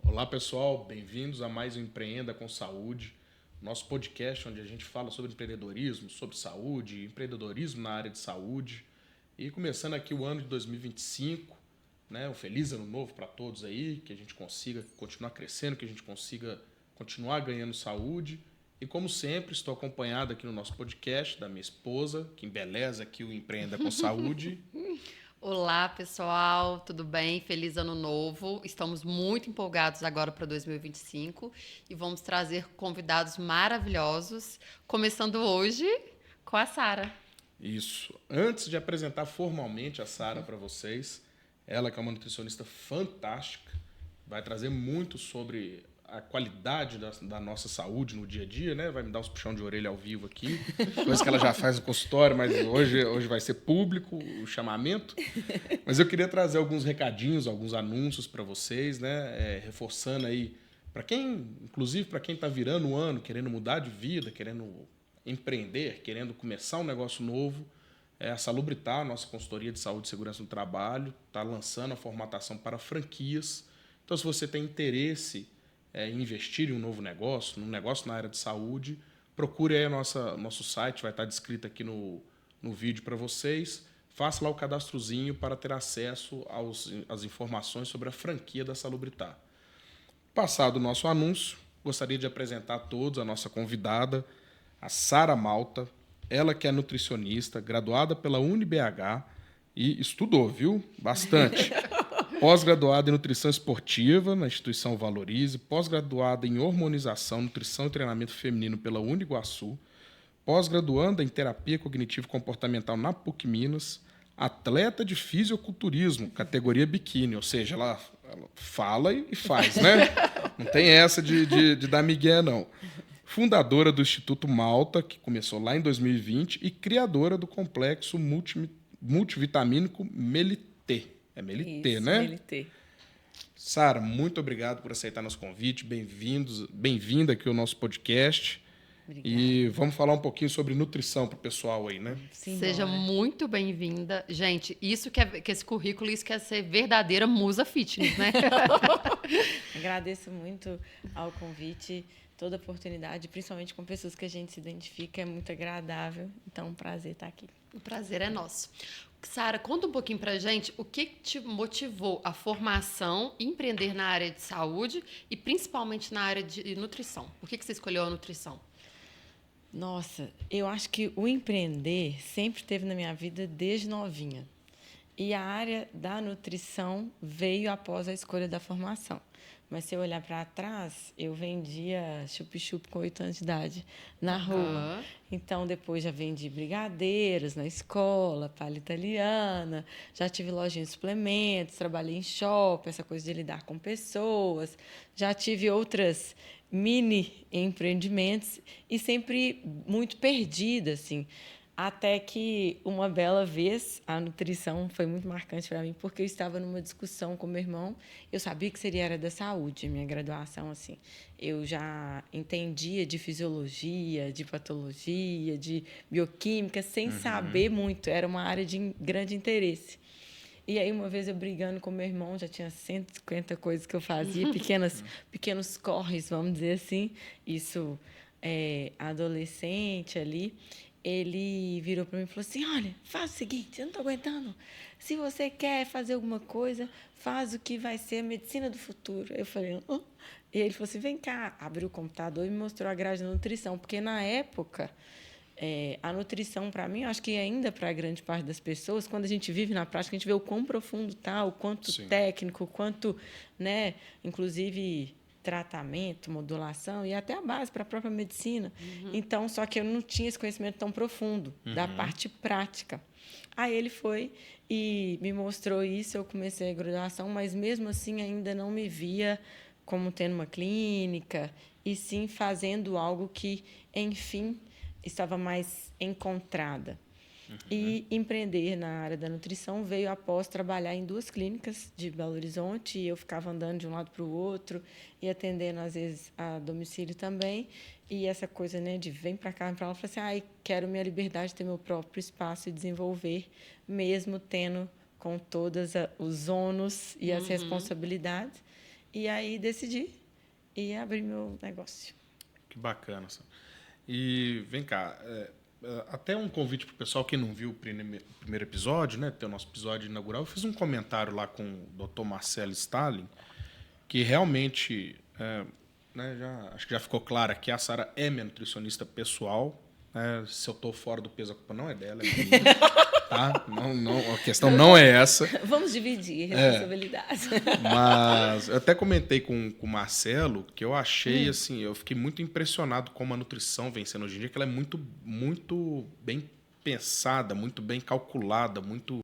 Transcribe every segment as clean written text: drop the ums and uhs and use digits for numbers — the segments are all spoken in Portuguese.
Olá pessoal, bem-vindos a mais um Empreenda com Saúde, nosso podcast onde a gente fala sobre empreendedorismo, sobre saúde, empreendedorismo na área de saúde. E começando aqui o ano de 2025, né, um feliz ano novo para todos aí, que a gente consiga continuar crescendo, que a gente consiga continuar ganhando saúde. E como sempre, estou acompanhado aqui no nosso podcast da minha esposa, que embeleza aqui o Empreenda com Saúde. Olá, pessoal, tudo bem? Feliz ano novo. Estamos muito empolgados agora para 2025 e vamos trazer convidados maravilhosos, começando hoje com a Sara. Isso. Antes de apresentar formalmente a Sara para vocês, ela que é uma nutricionista fantástica, vai trazer muito sobre a qualidade da nossa saúde no dia a dia, né? Vai me dar uns puxão de orelha ao vivo aqui, coisa que ela já faz no consultório, mas hoje vai ser público o chamamento. Mas eu queria trazer alguns recadinhos, alguns anúncios para vocês, né? Reforçando aí, inclusive para quem está virando o ano, querendo mudar de vida, querendo empreender, querendo começar um negócio novo, a Salubritar, nossa consultoria de saúde e segurança no trabalho, está lançando a formatação para franquias. Então, se você tem interesse em investir em um novo negócio, num negócio na área de saúde, procure aí nosso site, vai estar descrito aqui no vídeo para vocês. Faça lá o cadastrozinho para ter acesso às informações sobre a franquia da Salubritar. Passado o nosso anúncio, gostaria de apresentar a todos a nossa convidada, a Sara Malta, ela que é nutricionista, graduada pela UniBH e estudou, viu? Bastante. Pós-graduada em nutrição esportiva na instituição Valorize, pós-graduada em hormonização, nutrição e treinamento feminino pela Uniguaçu, pós-graduanda em terapia cognitivo-comportamental na PUC Minas, atleta de fisiculturismo, categoria biquíni, ou seja, ela fala e faz, né? Não tem essa de dar migué, não. Fundadora do Instituto Malta, que começou lá em 2020, e criadora do complexo multivitamínico Melité. É Melité, Isso, né? Melité. Sara, muito obrigado por aceitar nosso convite. Bem-vinda aqui ao nosso podcast. Obrigada. E vamos falar um pouquinho sobre nutrição para o pessoal aí, né? Seja muito bem-vinda. Gente, que esse currículo, isso quer ser verdadeira musa fitness, né? Agradeço muito ao convite, toda a oportunidade, principalmente com pessoas que a gente se identifica, é muito agradável. Então, um prazer estar aqui. O prazer é nosso. Sara, conta um pouquinho pra gente o que te motivou a formação, empreender na área de saúde e principalmente na área de nutrição. Por que você escolheu a nutrição? Nossa, eu acho que o empreender sempre teve na minha vida desde novinha. E a área da nutrição veio após a escolha da formação. Mas se eu olhar para trás, eu vendia chup-chup com 8 anos de idade na rua. Então, depois já vendi brigadeiros na escola, palha italiana, já tive lojinha de suplementos, trabalhei em shopping, essa coisa de lidar com pessoas. Já tive outras mini empreendimentos e sempre muito perdida, assim. Até que, uma bela vez, a nutrição foi muito marcante para mim, porque eu estava numa discussão com meu irmão. Eu sabia que seria área da saúde, minha graduação, assim. Eu já entendia de fisiologia, de patologia, de bioquímica, sem saber muito. Era uma área de grande interesse. E aí, uma vez eu brigando com meu irmão, já tinha 150 coisas que eu fazia, pequenos corres, vamos dizer assim. Isso adolescente ali. Ele virou para mim e falou assim: olha, faz o seguinte, eu não estou aguentando. Se você quer fazer alguma coisa, faz o que vai ser a medicina do futuro. Eu falei: oh. E ele falou assim: vem cá. Abriu o computador e me mostrou a grade da nutrição. Porque, na época, a nutrição, para mim, acho que ainda para a grande parte das pessoas, quando a gente vive na prática, a gente vê o quão profundo está, o quanto Sim. técnico, o quanto, né, inclusive tratamento, modulação e até a base para a própria medicina. Então, só que eu não tinha esse conhecimento tão profundo da parte prática. Aí ele foi e me mostrou isso, eu comecei a graduação, mas mesmo assim ainda não me via como tendo uma clínica, e sim fazendo algo que, enfim, estava mais encontrada. E empreender na área da nutrição veio após trabalhar em 2 clínicas de Belo Horizonte, e eu ficava andando de um lado para o outro e atendendo, às vezes, a domicílio também. E essa coisa, né, de vem para cá, vem para lá, eu falei assim: quero minha liberdade de ter meu próprio espaço e desenvolver, mesmo tendo com todos os ônus e as responsabilidades. E aí decidi e abrir meu negócio. Que bacana, Sara. E vem cá, até um convite para o pessoal que não viu o primeiro episódio, né? Tem o nosso episódio inaugural. Eu fiz um comentário lá com o Dr. Marcelo Stalin, que realmente, né, acho que já ficou claro que a Sara é minha nutricionista pessoal. Se eu estou fora do peso, a culpa não é dela, é minha. Tá? Não, a questão não é essa. Vamos dividir responsabilidades. Mas eu até comentei com o Marcelo que eu achei, assim, eu fiquei muito impressionado como a nutrição vem sendo hoje em dia, que ela é muito, muito bem pensada, muito bem calculada, muito,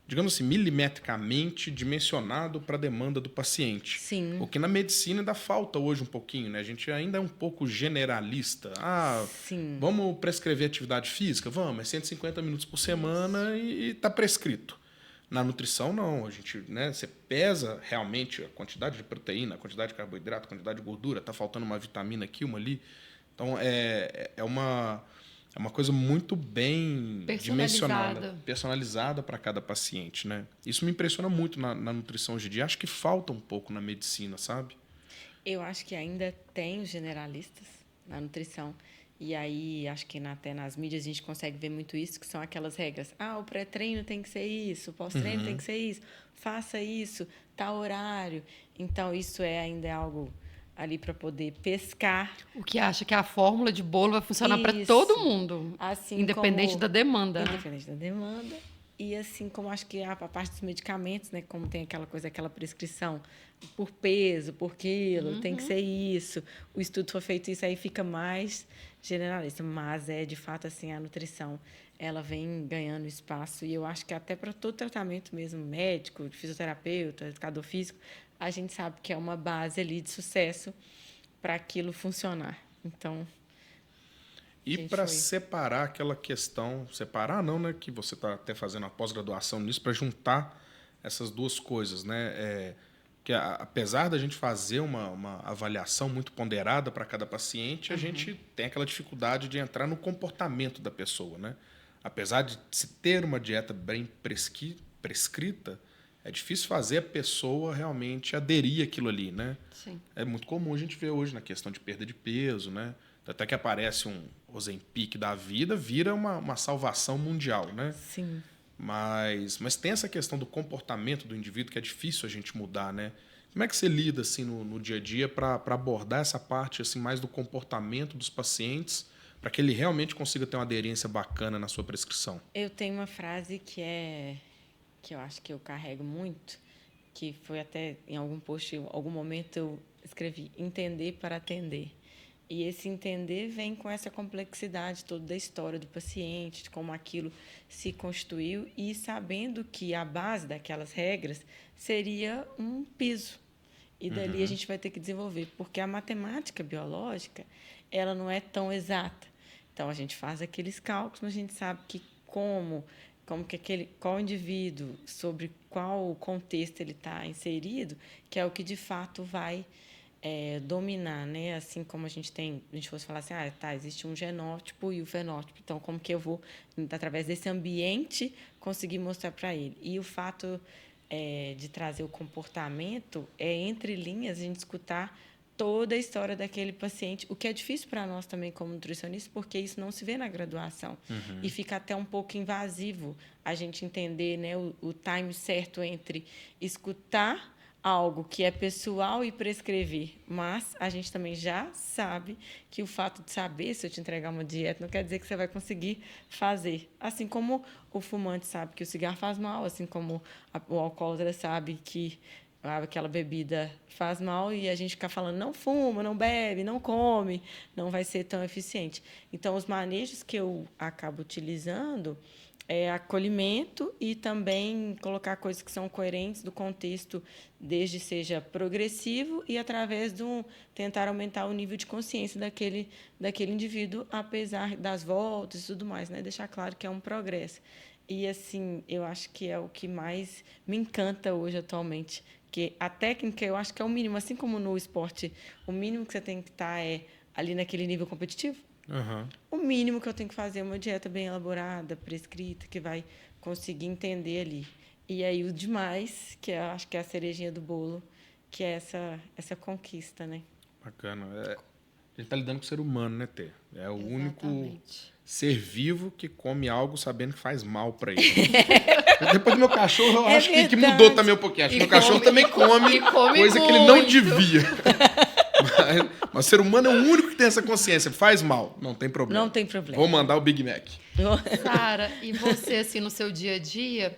digamos assim, milimetricamente dimensionado para a demanda do paciente. Sim. O que na medicina ainda falta hoje um pouquinho, né? A gente ainda é um pouco generalista. Sim. Vamos prescrever atividade física? Vamos, é 150 minutos por semana e está prescrito. Na nutrição, não. A gente, né, você pesa realmente a quantidade de proteína, a quantidade de carboidrato, a quantidade de gordura, está faltando uma vitamina aqui, uma ali. Então, é uma coisa muito bem dimensionada, personalizada para cada paciente, né? Isso me impressiona muito na nutrição hoje em dia. Acho que falta um pouco na medicina, sabe? Eu acho que ainda tem os generalistas na nutrição. E aí, acho que até nas mídias a gente consegue ver muito isso, que são aquelas regras. O pré-treino tem que ser isso, o pós-treino tem que ser isso, faça isso, tal horário. Então, isso ainda é algo ali para poder pescar. O que acha que a fórmula de bolo vai funcionar para todo mundo, assim independente da demanda. Independente da demanda. E assim como acho que a parte dos medicamentos, né, como tem aquela coisa, aquela prescrição por peso, por quilo, tem que ser isso. O estudo foi feito isso, aí fica mais generalista. Mas de fato assim, a nutrição, ela vem ganhando espaço e eu acho que até para todo tratamento mesmo médico, de fisioterapeuta, educador físico, a gente sabe que é uma base ali de sucesso para aquilo funcionar. Então, e para separar aquela questão, separar não, né, que você está até fazendo a pós-graduação nisso, para juntar essas duas coisas, né? Que apesar da gente fazer uma avaliação muito ponderada para cada paciente, a gente tem aquela dificuldade de entrar no comportamento da pessoa, né? Apesar de se ter uma dieta bem prescrita, é difícil fazer a pessoa realmente aderir àquilo ali, né? Sim. É muito comum a gente ver hoje na questão de perda de peso, né? Até que aparece um Ozempic da vida, vira uma salvação mundial, né? Sim. Mas tem essa questão do comportamento do indivíduo que é difícil a gente mudar, né? Como é que você lida assim no dia a dia para abordar essa parte assim mais do comportamento dos pacientes, para que ele realmente consiga ter uma aderência bacana na sua prescrição? Eu tenho uma frase que eu acho que eu carrego muito, que foi até em algum post, em algum momento eu escrevi: entender para atender. E esse entender vem com essa complexidade toda da história do paciente, de como aquilo se constituiu e sabendo que a base daquelas regras seria um piso. E dali a gente vai ter que desenvolver, porque a matemática biológica, ela não é tão exata. Então, a gente faz aqueles cálculos, mas a gente sabe que qual indivíduo, sobre qual contexto ele está inserido, que é o que de fato vai dominar, né? Assim como a gente fosse falar assim, existe um genótipo e o fenótipo. Então, como que eu vou, através desse ambiente, conseguir mostrar para ele? E o fato de trazer o comportamento entre linhas, a gente escutar toda a história daquele paciente, o que é difícil para nós também como nutricionistas, porque isso não se vê na graduação. E fica até um pouco invasivo a gente entender, né, o time certo entre escutar algo que é pessoal e prescrever, mas a gente também já sabe que o fato de saber se eu te entregar uma dieta não quer dizer que você vai conseguir fazer. Assim como o fumante sabe que o cigarro faz mal, assim como o alcoólatra sabe que aquela bebida faz mal e a gente ficar falando não fuma, não bebe, não come, não vai ser tão eficiente. Então, os manejos que eu acabo utilizando acolhimento e também colocar coisas que são coerentes do contexto, desde seja progressivo e através de tentar aumentar o nível de consciência daquele indivíduo, apesar das voltas e tudo mais, né? Deixar claro que é um progresso. E, assim, eu acho que é o que mais me encanta hoje, atualmente, que a técnica, eu acho que é o mínimo, assim como no esporte, o mínimo que você tem que estar ali naquele nível competitivo. O mínimo que eu tenho que fazer é uma dieta bem elaborada, prescrita, que vai conseguir entender ali. E aí o demais, que eu acho que é a cerejinha do bolo, que é essa conquista, né? Bacana. A gente está lidando com o ser humano, né, Tê? É o único Exatamente. ser vivo que come algo sabendo que faz mal para ele. Depois do meu cachorro, eu É acho que verdade. mudou também um pouquinho. Acho que meu cachorro também come e come coisa que ele não muito. devia. Mas o ser humano é o único que tem essa consciência. Faz mal, não tem problema. Não tem problema. Vou mandar o Big Mac. Sara, e você, assim, no seu dia a dia,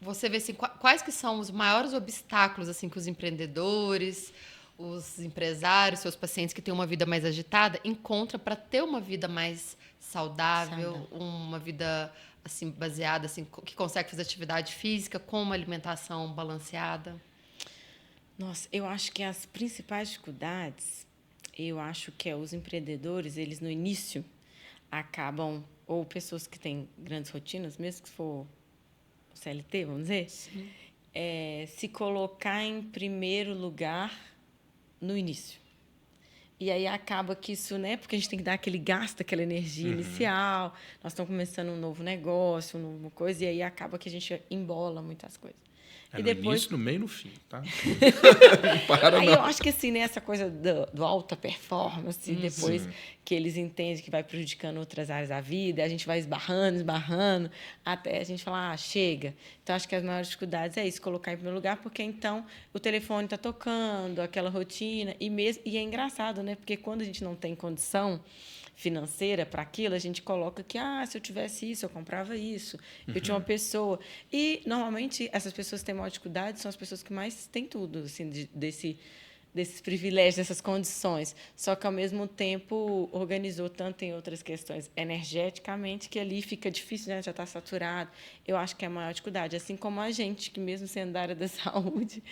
você vê, assim, quais que são os maiores obstáculos, assim, que os empreendedores, os empresários, seus pacientes que têm uma vida mais agitada, encontram para ter uma vida mais saudável, uma vida, assim, baseada, assim, que consegue fazer atividade física com uma alimentação balanceada? Nossa, eu acho que as principais dificuldades, eu acho que os empreendedores, eles no início acabam, ou pessoas que têm grandes rotinas, mesmo que for CLT, vamos dizer, se colocar em primeiro lugar no início. E aí acaba que isso, né? Porque a gente tem que dar aquele gasto, aquela energia inicial, nós estamos começando um novo negócio, uma nova coisa, e aí acaba que a gente embola muitas coisas. É E no depois, início, no meio e no fim, tá? Não para, aí não. eu acho que assim, né, essa coisa do alta performance, depois que eles entendem que vai prejudicando outras áreas da vida, a gente vai esbarrando, até a gente falar, chega. Então, acho que as maiores dificuldades é isso, colocar em primeiro lugar, porque então o telefone está tocando, aquela rotina, e é engraçado, né? Porque quando a gente não tem condição financeira para aquilo, a gente coloca que, se eu tivesse isso, eu comprava isso. Eu tinha uma pessoa. E, normalmente, essas pessoas que têm maior dificuldade são as pessoas que mais têm tudo, assim, desses privilégios, dessas condições. Só que, ao mesmo tempo, organizou tanto em outras questões energeticamente que ali fica difícil, né? Já está saturado. Eu acho que é a maior dificuldade. Assim como a gente, que mesmo sendo da área da saúde,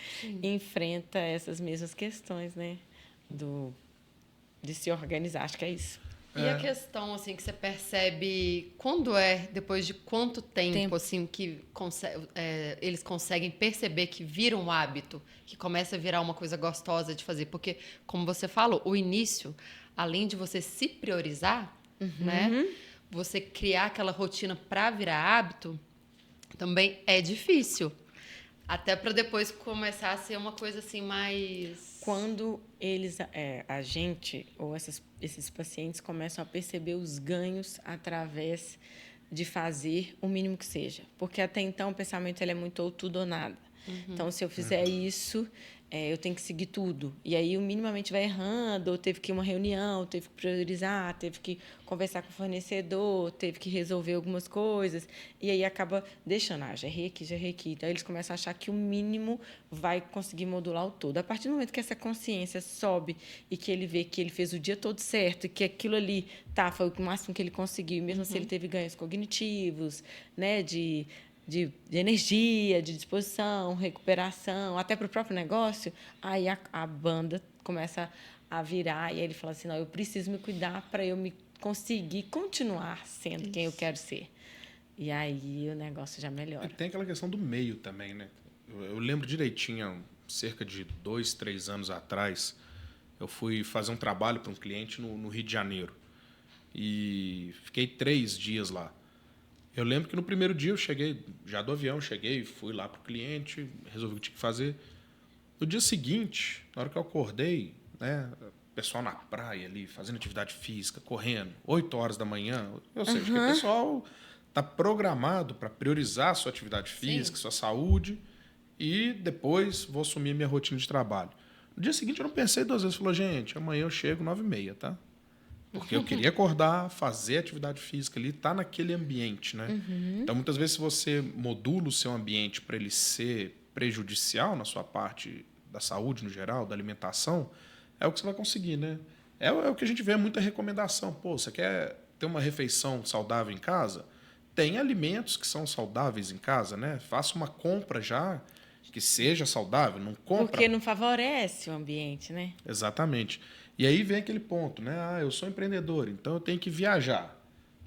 enfrenta essas mesmas questões, né? De se organizar. Acho que é isso. E a questão, assim, que você percebe, depois de quanto tempo, assim, que eles conseguem perceber que vira um hábito, que começa a virar uma coisa gostosa de fazer? Porque, como você falou, o início, além de você se priorizar, né, você criar aquela rotina para virar hábito, também é difícil. Até para depois começar a ser uma coisa, assim, mais... Quando a gente ou esses pacientes começam a perceber os ganhos através de fazer o mínimo que seja. Porque até então o pensamento ele é muito ou tudo ou nada. Então, se eu fizer isso, eu tenho que seguir tudo. E aí, o minimamente vai errando, ou teve que ir uma reunião, teve que priorizar, teve que conversar com o fornecedor, teve que resolver algumas coisas. E aí, acaba deixando, já errei aqui. Então, eles começam a achar que o mínimo vai conseguir modular o todo. A partir do momento que essa consciência sobe e que ele vê que ele fez o dia todo certo e que aquilo ali foi o máximo que ele conseguiu, mesmo se ele teve ganhos cognitivos, né, de energia, de disposição, recuperação, até para o próprio negócio, aí a banda começa a virar e aí ele fala assim, não, eu preciso me cuidar para eu me conseguir continuar sendo quem eu quero ser. E aí o negócio já melhora. E tem aquela questão do meio também, né? Eu lembro direitinho, cerca de 2, 3 anos atrás, eu fui fazer um trabalho para um cliente no Rio de Janeiro. E fiquei 3 dias lá. Eu lembro que no primeiro dia eu cheguei, já do avião, fui lá pro cliente, resolvi o que tinha que fazer. No dia seguinte, na hora que eu acordei, né, o pessoal na praia ali, fazendo atividade física, correndo, 8 horas da manhã. Ou seja, que o pessoal está programado para priorizar a sua atividade física, sua saúde, e depois vou assumir a minha rotina de trabalho. No dia seguinte eu não pensei 2 vezes, falei, gente, amanhã eu chego 9h30, tá? Porque eu queria acordar, fazer atividade física ali, estar naquele ambiente, né? Então, muitas vezes, se você modula o seu ambiente para ele ser prejudicial na sua parte da saúde no geral, da alimentação, é o que você vai conseguir, né? É o que a gente vê muita recomendação. Pô, você quer ter uma refeição saudável em casa? Tem alimentos que são saudáveis em casa, né? Faça uma compra já que seja saudável, não compra... Porque não favorece o ambiente, né? Exatamente. E aí vem aquele ponto, né? Eu sou empreendedor, então eu tenho que viajar.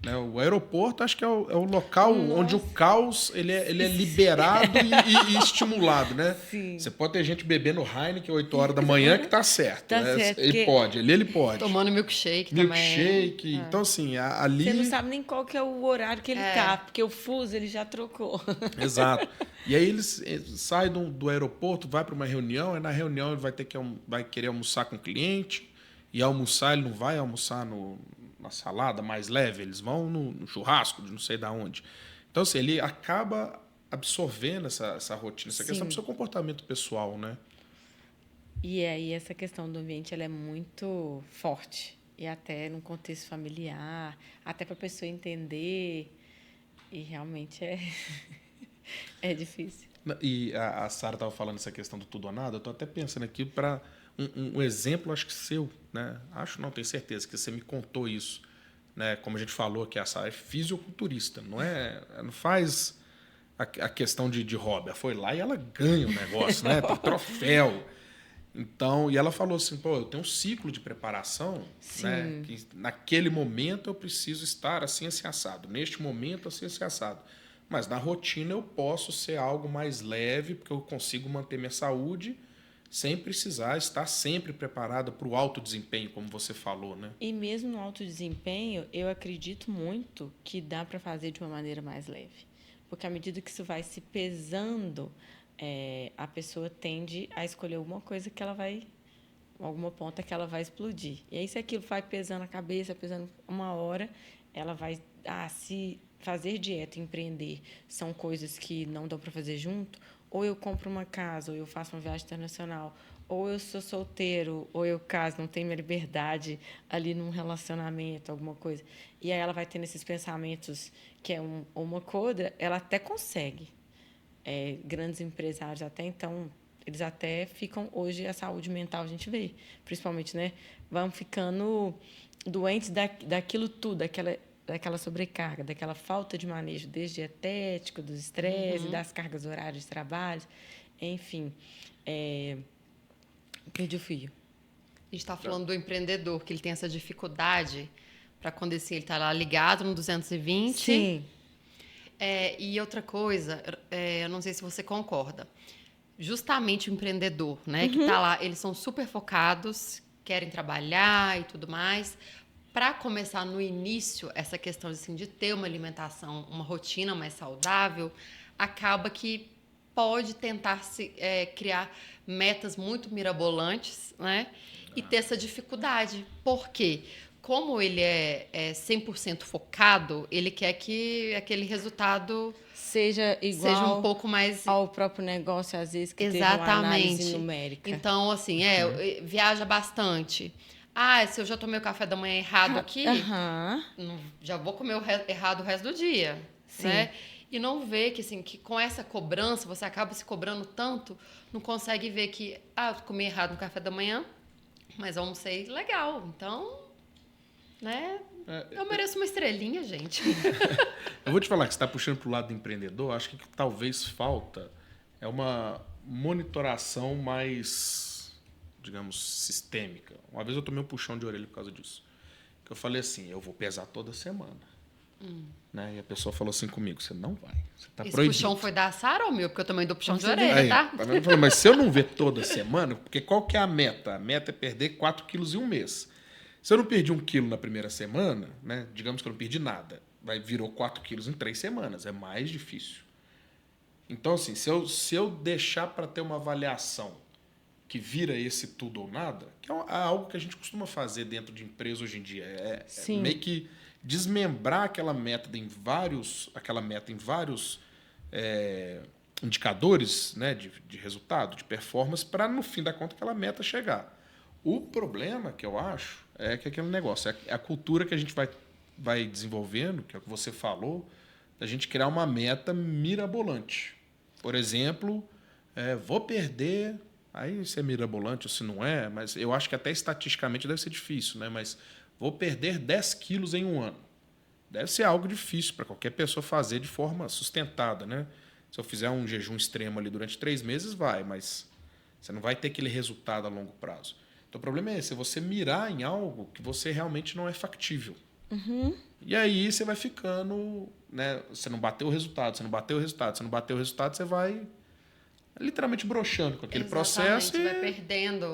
Né? O aeroporto acho que é o local Nossa. onde o caos ele é liberado e estimulado, né? Sim. Você pode ter gente bebendo Heineken 8 horas da manhã que tá certo. Tá né? certo, Ele porque- pode, ele pode. Tomando milkshake também. Milkshake. Então, assim, ali... Você não sabe nem qual que é o horário que ele tá, porque o fuso ele já trocou. Exato. E aí eles saem do aeroporto, vai para uma reunião, e na reunião ele vai querer almoçar com o cliente, e almoçar ele não vai almoçar na salada mais leve, eles vão no churrasco, de não sei da onde. Então, assim, ele acaba absorvendo essa rotina, essa questão do seu comportamento pessoal, né? E aí essa questão do ambiente ela é muito forte. E até no contexto familiar, até para a pessoa entender. E realmente é difícil. E a Sara estava falando essa questão do tudo ou nada, eu estou até pensando aqui para um exemplo, acho que seu, né? Acho não, tenho certeza que você me contou isso. Né? Como a gente falou aqui, a Sara é fisiculturista, não faz a questão de hobby. Ela foi lá e ela ganha o negócio, né? Tem troféu. Então, e ela falou assim, pô, eu tenho um ciclo de preparação, né? Que naquele momento eu preciso estar assim assado. Neste momento, assim assado. Mas na rotina eu posso ser algo mais leve, porque eu consigo manter minha saúde sem precisar estar sempre preparada para o alto desempenho, como você falou, né? E mesmo no alto desempenho, eu acredito muito que dá para fazer de uma maneira mais leve. Porque à medida que isso vai se pesando, a pessoa tende a escolher alguma coisa que ela vai, alguma ponta que ela vai explodir. E aí, se aquilo vai pesando a cabeça, pesando uma hora, ela vai, se fazer dieta, empreender, são coisas que não dão para fazer junto, ou eu compro uma casa, ou eu faço uma viagem internacional, ou eu sou solteiro, ou eu caso, não tenho minha liberdade ali num relacionamento, alguma coisa. E aí ela vai tendo esses pensamentos que é uma coisa, ela até consegue. Grandes empresários até então, eles até ficam, hoje a saúde mental a gente vê, principalmente, né? Vão ficando doentes daquilo tudo, daquela sobrecarga, daquela falta de manejo, desde dietético, dos estresses, das cargas horárias de trabalho, enfim. Perdi o fio. A gente está falando do empreendedor, que ele tem essa dificuldade para quando assim, ele está lá ligado no 220. Sim. E outra coisa, eu não sei se você concorda. Justamente o empreendedor, né, que está lá, eles são super focados, querem trabalhar e tudo mais. Para começar no início, essa questão assim, de ter uma alimentação, uma rotina mais saudável, acaba que pode tentar criar metas muito mirabolantes, né? E ter essa dificuldade. Por quê? Como ele é 100% focado, ele quer que aquele resultado seja igual seja um pouco mais ao próprio negócio, às vezes, que exatamente. teve uma análise numérica. Então, assim, viaja bastante. Se eu já tomei o café da manhã errado aqui, já vou comer errado o resto do dia. Sim. Né? E não vê que, assim, que com essa cobrança, você acaba se cobrando tanto, não consegue ver que, eu comi errado no café da manhã, mas almocei legal. Então, né? Eu mereço uma estrelinha, gente. Eu vou te falar que você está puxando para o lado do empreendedor, acho que talvez falta uma monitoração mais, digamos, sistêmica. Uma vez eu tomei um puxão de orelha por causa disso. Que eu falei assim, eu vou pesar toda semana. Né? E a pessoa falou assim comigo, você não vai, você tá proibido. Esse puxão foi da Sara ou meu? Porque eu também dou puxão de orelha, tá? Eu falei, mas se eu não ver toda semana, porque qual que é a meta? A meta é perder 4 quilos em um mês. Se eu não perdi 1 quilo na primeira semana, né? Digamos que eu não perdi nada, virou 4 quilos em 3 semanas, é mais difícil. Então, assim, se eu deixar para ter uma avaliação que vira esse tudo ou nada, que é algo que a gente costuma fazer dentro de empresa hoje em dia, é meio que desmembrar aquela meta em vários indicadores, né, de resultado, de performance, para no fim da conta aquela meta chegar. O problema que eu acho é que aquele negócio, é a cultura que a gente vai desenvolvendo, que é o que você falou, da gente criar uma meta mirabolante. Por exemplo, vou perder, aí se é mirabolante ou se não é, mas eu acho que até estatisticamente deve ser difícil, né? Mas vou perder 10 quilos em um ano. Deve ser algo difícil para qualquer pessoa fazer de forma sustentada, né? Se eu fizer um jejum extremo ali durante 3 meses, vai, mas você não vai ter aquele resultado a longo prazo. Então, o problema é esse, é você mirar em algo que você realmente não é factível. E aí você vai ficando, né? Você não bateu o resultado, você vai literalmente broxando com aquele processo. Exatamente, vai perdendo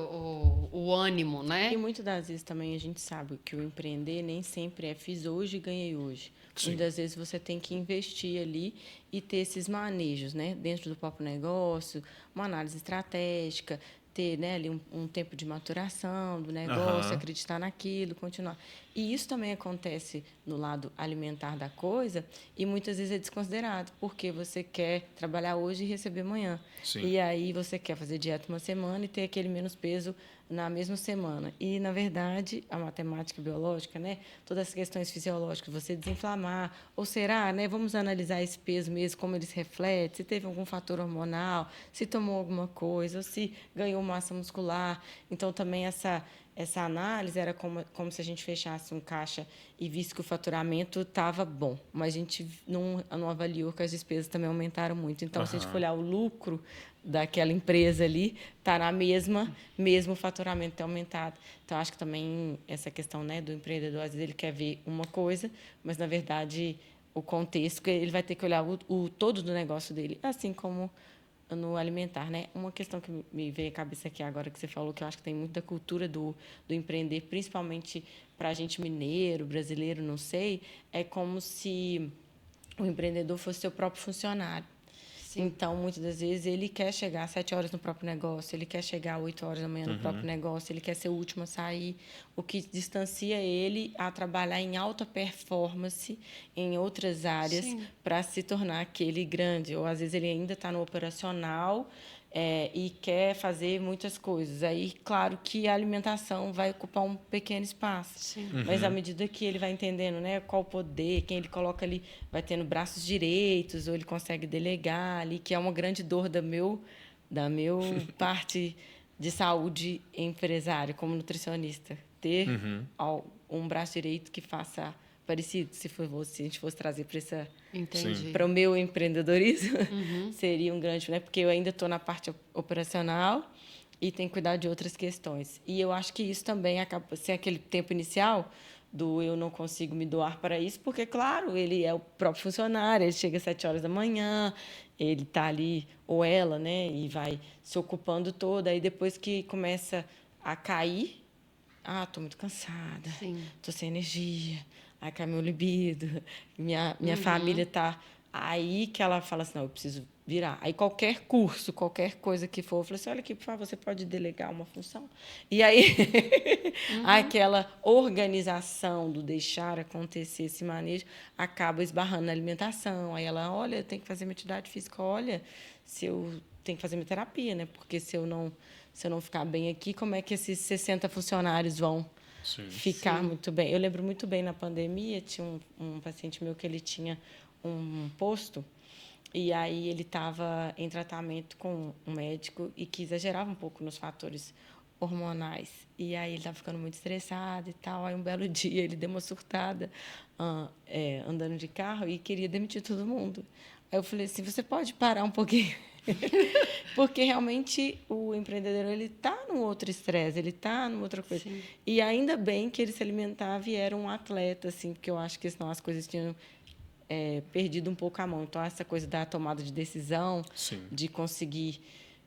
o ânimo, E né? muitas das vezes também a gente sabe que o empreender nem sempre é fiz hoje e ganhei hoje. Sim. Muitas vezes você tem que investir ali e ter esses manejos, né? Dentro do próprio negócio, uma análise estratégica, ter, né, ali um tempo de maturação do negócio, acreditar naquilo, continuar. E isso também acontece no lado alimentar da coisa e muitas vezes é desconsiderado, porque você quer trabalhar hoje e receber amanhã. Sim. E aí você quer fazer dieta uma semana e ter aquele menos peso na mesma semana. E, na verdade, a matemática biológica, né, todas as questões fisiológicas, você desinflamar, ou será, né, vamos analisar esse peso mesmo, como ele se reflete, se teve algum fator hormonal, se tomou alguma coisa, ou se ganhou massa muscular. Então, também essa análise era como se a gente fechasse um caixa e visse que o faturamento estava bom, mas a gente não avaliou que as despesas também aumentaram muito. Então, se a gente for olhar o lucro daquela empresa ali, está na mesmo faturamento ter aumentado. Então, acho que também essa questão, né, do empreendedor, às vezes ele quer ver uma coisa, mas, na verdade, o contexto, ele vai ter que olhar o todo do negócio dele, assim como no alimentar, né? Uma questão que me veio à cabeça aqui agora que você falou, que eu acho que tem muito da cultura do empreender, principalmente para a gente mineiro, brasileiro, não sei, é como se o empreendedor fosse seu próprio funcionário. Sim. Então, muitas das vezes, ele quer chegar às 7 horas no próprio negócio, ele quer chegar às 8 horas da manhã no próprio negócio, ele quer ser o último a sair, o que distancia ele a trabalhar em alta performance em outras áreas para se tornar aquele grande. Ou, às vezes, ele ainda está no operacional e quer fazer muitas coisas. Aí, claro que a alimentação vai ocupar um pequeno espaço. Sim. Mas, à medida que ele vai entendendo, né, qual o poder, quem ele coloca ali, vai tendo braços direitos, ou ele consegue delegar ali, que é uma grande dor da meu parte de saúde empresária, como nutricionista. Ter um braço direito que faça parecido, se a gente fosse trazer para o meu empreendedorismo, seria um grande, né? Porque eu ainda estou na parte operacional e tenho que cuidar de outras questões. E eu acho que isso também acaba sem aquele tempo inicial do eu não consigo me doar para isso, porque, claro, ele é o próprio funcionário, ele chega às 7 horas da manhã, ele está ali, ou ela, né? E vai se ocupando toda, aí depois que começa a cair, estou muito cansada, estou sem energia, aí cai meu libido, minha família está... Aí que ela fala assim, não, eu preciso virar. Aí qualquer curso, qualquer coisa que for, eu falo assim, olha aqui, por favor, você pode delegar uma função? E aí, aquela organização do deixar acontecer esse manejo acaba esbarrando na alimentação. Aí ela, olha, tem que fazer minha atividade física, olha, se eu tenho que fazer minha terapia, né? Porque se eu não ficar bem aqui, como é que esses 60 funcionários vão ficar muito bem? Eu lembro muito bem, na pandemia, tinha um paciente meu que ele tinha um posto, e aí ele estava em tratamento com um médico e que exagerava um pouco nos fatores hormonais. E aí ele estava ficando muito estressado e tal. Aí um belo dia ele deu uma surtada andando de carro e queria demitir todo mundo. Aí eu falei assim, você pode parar um pouquinho? Porque realmente o empreendedor ele está num outro estresse, ele está numa outra coisa. Sim. E ainda bem que ele se alimentava e era um atleta, assim, porque eu acho que senão as coisas tinham perdido um pouco a mão. Então, essa coisa da tomada de decisão, de conseguir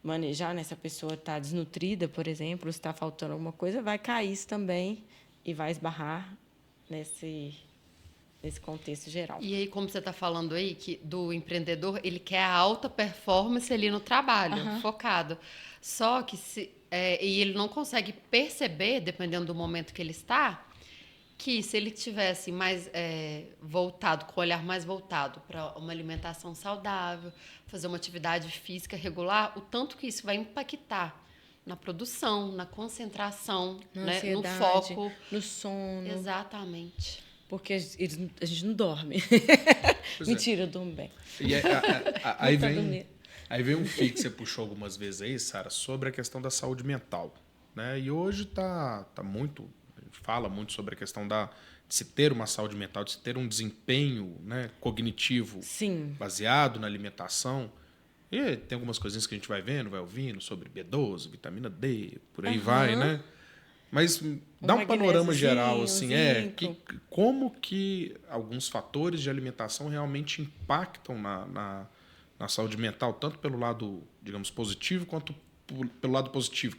manejar, né? Se a pessoa está desnutrida, por exemplo, se está faltando alguma coisa, vai cair isso também e vai esbarrar nesse contexto geral. E aí, como você está falando aí, que do empreendedor, ele quer a alta performance ali no trabalho, focado. Só que e ele não consegue perceber, dependendo do momento que ele está, que se ele tivesse mais voltado, com o olhar mais voltado para uma alimentação saudável, fazer uma atividade física regular, o tanto que isso vai impactar na produção, na concentração, né, no foco, no sono. Exatamente. Porque a gente não dorme. Mentira, eu durmo bem. E aí vem um fio que você puxou algumas vezes aí, Sara, sobre a questão da saúde mental, né? E hoje tá muito... fala muito sobre a questão de se ter uma saúde mental, de se ter um desempenho, né, cognitivo baseado na alimentação. E tem algumas coisinhas que a gente vai vendo, vai ouvindo sobre B12, vitamina D, por aí vai, né? Mas dá um panorama geral, assim, zinco. como que alguns fatores de alimentação realmente impactam na saúde mental, tanto pelo lado, digamos, positivo, quanto pelo lado positivo.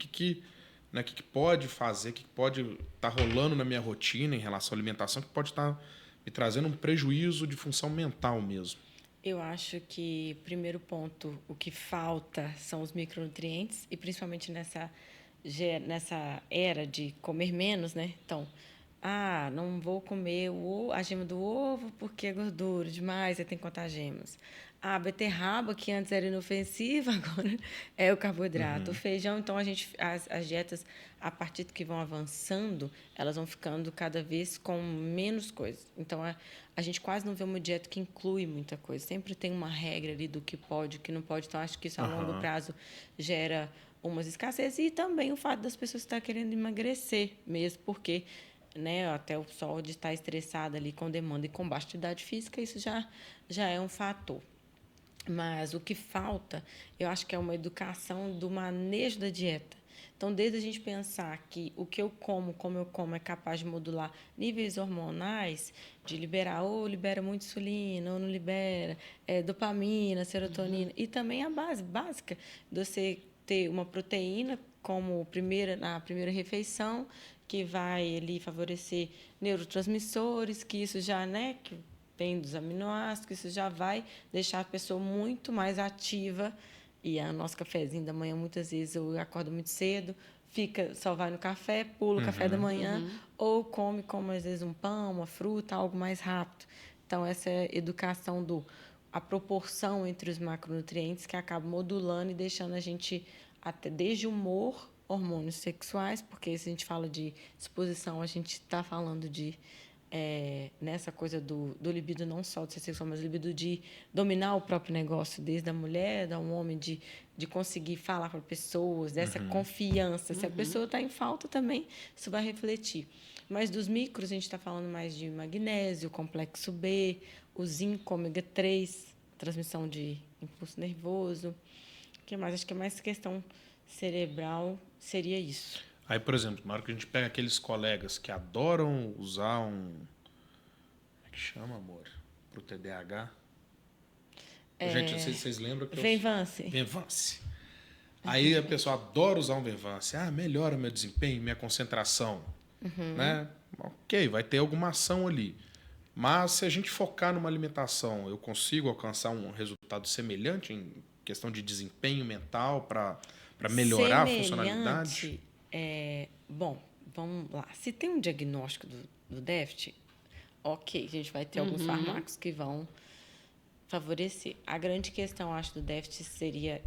Né, que pode fazer, que pode estar rolando na minha rotina em relação à alimentação, que pode estar me trazendo um prejuízo de função mental mesmo. Eu acho que, primeiro ponto, o que falta são os micronutrientes, e principalmente nessa era de comer menos, né? Então, não vou comer a gema do ovo porque é gordura demais, aí tem que contar gemas. A beterraba, que antes era inofensiva, agora é o carboidrato. O feijão, então, as dietas, a partir do que vão avançando, elas vão ficando cada vez com menos coisas. Então, a gente quase não vê uma dieta que inclui muita coisa. Sempre tem uma regra ali do que pode, o que não pode. Então, acho que isso a longo prazo gera umas escassez. E também o fato das pessoas estarem querendo emagrecer mesmo, porque, né, até o pessoal de estar estressado ali com demanda e com baixa atividade física, isso já é um fator. Mas o que falta, eu acho que é uma educação do manejo da dieta. Então, desde a gente pensar que o que eu como eu como, é capaz de modular níveis hormonais, de liberar, ou libera muito insulina, ou não libera, dopamina, serotonina, e também a base básica de você ter uma proteína como na primeira refeição, que vai ali favorecer neurotransmissores, que isso já, né, que vem dos aminoácidos, que isso já vai deixar a pessoa muito mais ativa. E o nosso cafezinho da manhã, muitas vezes, eu acordo muito cedo, só vai no café, pula o café da manhã, ou come, como às vezes, um pão, uma fruta, algo mais rápido. Então, essa educação a proporção entre os macronutrientes que acaba modulando e deixando a gente, até desde humor, hormônios sexuais, porque se a gente fala de disposição, a gente está falando de nessa coisa do libido, não só de ser sexual, mas libido de dominar o próprio negócio, desde a mulher, da um homem, de conseguir falar para pessoas, dessa confiança. Se a pessoa está em falta também, isso vai refletir. Mas dos micros, a gente está falando mais de magnésio, complexo B, o zinco, ômega 3, transmissão de impulso nervoso. O que mais? Acho que é mais questão cerebral, seria isso. Aí, por exemplo, na hora que a gente pega aqueles colegas que adoram usar Como é que chama, amor? Pro TDAH? Gente, não sei se vocês lembram que Venvance. Venvance. Aí a pessoa adora usar um Venvance. Melhora meu desempenho, minha concentração. Né? Ok, vai ter alguma ação ali. Mas se a gente focar numa alimentação, eu consigo alcançar um resultado semelhante em questão de desempenho mental para melhorar a funcionalidade? Bom, vamos lá. Se tem um diagnóstico do déficit, ok, a gente vai ter alguns fármacos que vão favorecer. A grande questão, acho, do déficit seria,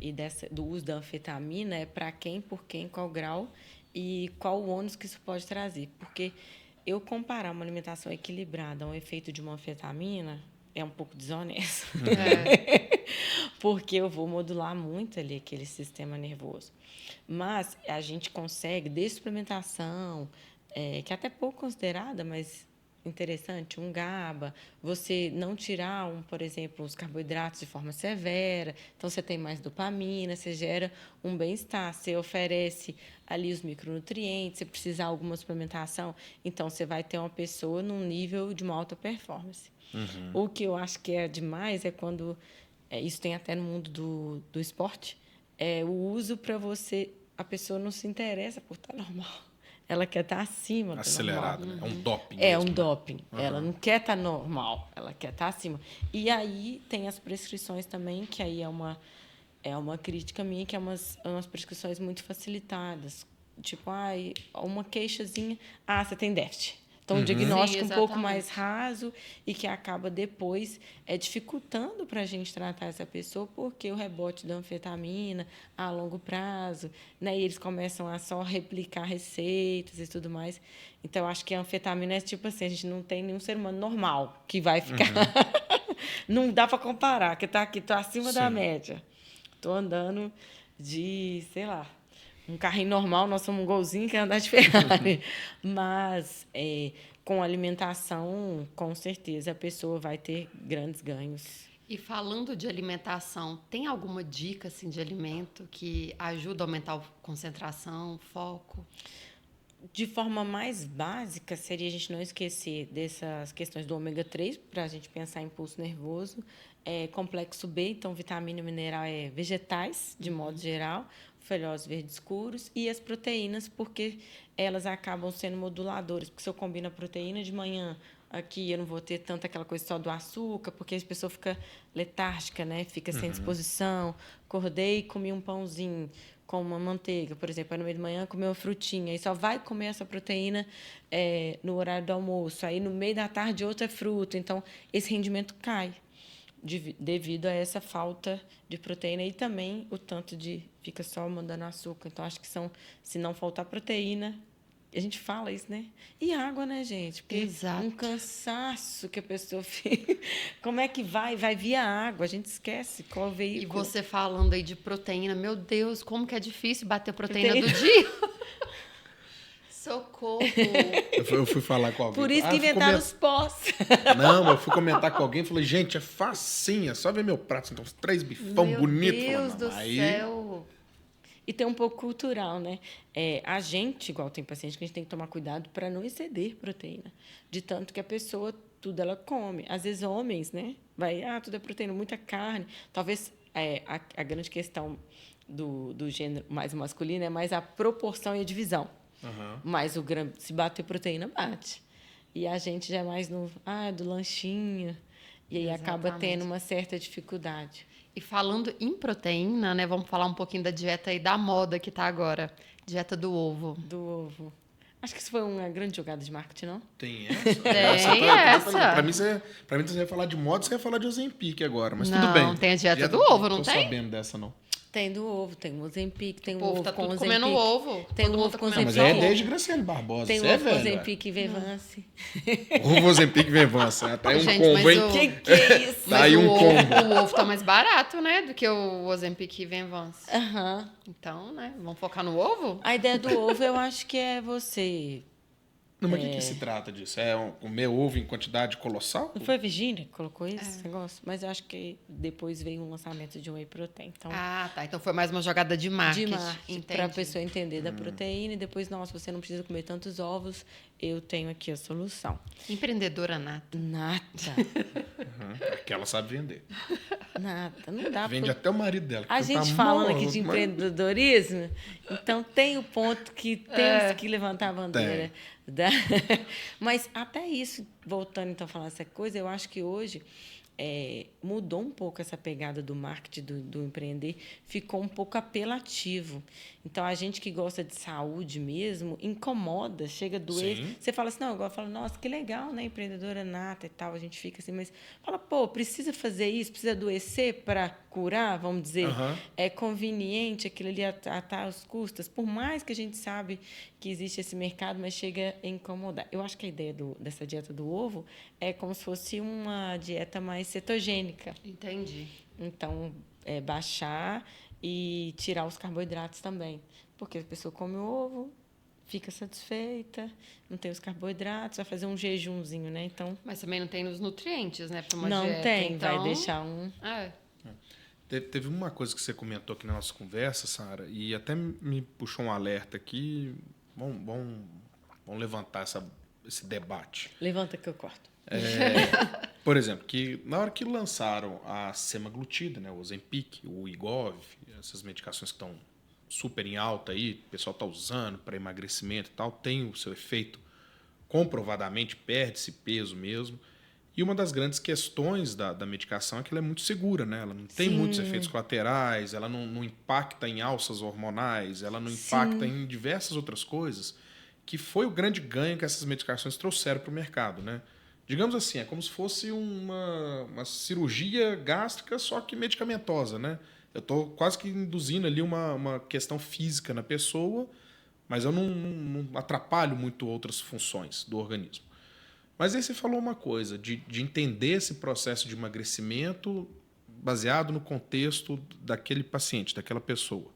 do uso da anfetamina, é para quem, por quem, qual grau e qual o ônus que isso pode trazer. Porque eu comparar uma alimentação equilibrada a um efeito de uma anfetamina é um pouco desonesto. Porque eu vou modular muito ali aquele sistema nervoso. Mas a gente consegue, desde suplementação, que é até pouco considerada, mas interessante, um GABA, você não tirar, por exemplo, os carboidratos de forma severa, então você tem mais dopamina, você gera um bem-estar, você oferece ali os micronutrientes, se precisar de alguma suplementação, então você vai ter uma pessoa num nível de uma alta performance. O que eu acho que é demais é quando, isso tem até no mundo do esporte, o uso para você, a pessoa não se interessa por estar normal. Ela quer estar acima do acelerado, normal. Né? É um doping. É mesmo, um doping. Ela não quer estar normal, ela quer estar acima. E aí tem as prescrições também, que aí é uma crítica minha, que é umas prescrições muito facilitadas. Tipo, uma queixazinha, você tem déficit. Então, um diagnóstico um pouco mais raso e que acaba depois dificultando para a gente tratar essa pessoa, porque o rebote da anfetamina a longo prazo, né? E eles começam a só replicar receitas e tudo mais. Então, acho que a anfetamina é tipo assim, a gente não tem nenhum ser humano normal que vai ficar... Não dá para comparar, que está aqui, estou acima da média. Estou andando de, sei lá... Um carrinho normal, nós somos um golzinho que é andar de Ferrari. Mas, com alimentação, com certeza, a pessoa vai ter grandes ganhos. E falando de alimentação, tem alguma dica assim, de alimento que ajuda a aumentar a concentração, foco? De forma mais básica, seria a gente não esquecer dessas questões do ômega 3, para a gente pensar em impulso nervoso, complexo B, então vitamina e mineral vegetais, de modo geral, folhosos verdes escuros, e as proteínas, porque elas acabam sendo moduladoras, porque se eu combino a proteína de manhã, aqui eu não vou ter tanto aquela coisa só do açúcar, porque a pessoa fica letárgica, né? Fica sem disposição. Acordei e comi um pãozinho com uma manteiga, por exemplo, aí no meio da manhã comer uma frutinha, e só vai comer essa proteína no horário do almoço, aí no meio da tarde outra fruta, então esse rendimento cai devido a essa falta de proteína e também o tanto de fica só mandando açúcar. Então acho que se não faltar proteína, a gente fala isso, né? E água, né, gente? Porque Exato. um cansaço que a pessoa fica. Como é que vai? Vai via água. A gente esquece qual é o veículo. E você falando aí de proteína, meu Deus, como que é difícil bater a proteína do dia. Socorro. Eu fui falar com alguém. Por isso que inventaram os pós. Não, eu fui comentar com alguém e falei, gente, é facinha, só ver meu prato, então, uns 3 bifão bonitos. Meu Deus do céu. E tem um pouco cultural, né? A gente, igual tem paciente, que a gente tem que tomar cuidado para não exceder proteína. De tanto que a pessoa, tudo ela come. Às vezes, homens, né? Tudo é proteína, muita carne. Talvez a grande questão do gênero mais masculino é mais a proporção e a divisão. Mas se bater proteína, bate. E a gente já é mais do lanchinho. E aí acaba tendo uma certa dificuldade. E falando em proteína, né? Vamos falar um pouquinho da dieta aí da moda que tá agora. Dieta do ovo. Do ovo. Acho que isso foi uma grande jogada de marketing, não? Tem essa? Tem essa. Pra mim, você ia falar de moda, você ia falar de Ozempic agora, mas Não, tudo bem. Não, tem a dieta do ovo, não tem? Não tô sabendo dessa, não. Tem do ovo, tem o Ozempic, tem o povo ovo tá com tudo Ozempic. comendo ovo. Tem Todo o mundo ovo tá com comendo Mas Ozempic. é desde Graciele Barbosa. Tem o Você é ovo com velho. Ozempic e Vevance. Ovo Ozempic Vevance. Tá aí um Gente, combo, mas hein? Que é isso? Tá aí um combo. O ovo tá mais barato, né? Do que o Ozempic e Venvance. Aham. Então, né? Vamos focar no ovo? A ideia do ovo, eu acho que é você... Não, mas o que se trata disso? É comer ovo em quantidade colossal? Não foi a Virgínia que colocou esse negócio? Mas eu acho que depois veio um lançamento de um whey protein. Então, Ah, tá. Então foi mais uma jogada de marketing. para a pessoa entender da proteína. E depois, nossa, você não precisa comer tantos ovos. Eu tenho aqui a solução. Empreendedora nata. Nata. Aquela sabe vender. Nata. Não dá Vende pra... até o marido dela. A gente falando aqui de empreendedorismo, então tem o ponto que temos que levantar a bandeira. Mas até isso, voltando então a falar essa coisa, eu acho que hoje mudou um pouco essa pegada do marketing, do empreender, ficou um pouco apelativo. Então, a gente que gosta de saúde mesmo, incomoda, chega a doer. Sim. Você fala assim, não, agora fala, nossa, que legal, né, empreendedora nata e tal, a gente fica assim, mas fala, pô, precisa fazer isso, precisa adoecer para curar, vamos dizer? É conveniente aquilo ali atar os custos, por mais que a gente sabe que existe esse mercado, mas chega a incomodar. Eu acho que a ideia dessa dieta do ovo é como se fosse uma dieta mais cetogênica. Entendi. Então, baixar e tirar os carboidratos também. Porque a pessoa come o ovo, fica satisfeita, não tem os carboidratos, vai fazer um jejumzinho, né? Então, Mas também não tem os nutrientes, né? Para uma não dieta. tem, então... vai deixar um... Teve uma coisa que você comentou aqui na nossa conversa, Sara, e até me puxou um alerta aqui. Vamos levantar esse debate. Levanta que eu corto. Por exemplo, que na hora que lançaram a semaglutida, né, o Ozempic, o Wegovy, essas medicações que estão super em alta aí, o pessoal está usando para emagrecimento e tal, tem o seu efeito, comprovadamente perde-se peso mesmo. E uma das grandes questões da medicação é que ela é muito segura, né? Ela não tem muitos efeitos colaterais, ela não impacta em alças hormonais, ela não impacta em diversas outras coisas, que foi o grande ganho que essas medicações trouxeram para o mercado, né? Digamos assim, é como se fosse uma cirurgia gástrica, só que medicamentosa, né? Eu estou quase que induzindo ali uma questão física na pessoa, mas eu não atrapalho muito outras funções do organismo. Mas aí você falou uma coisa, de entender esse processo de emagrecimento baseado no contexto daquele paciente, daquela pessoa.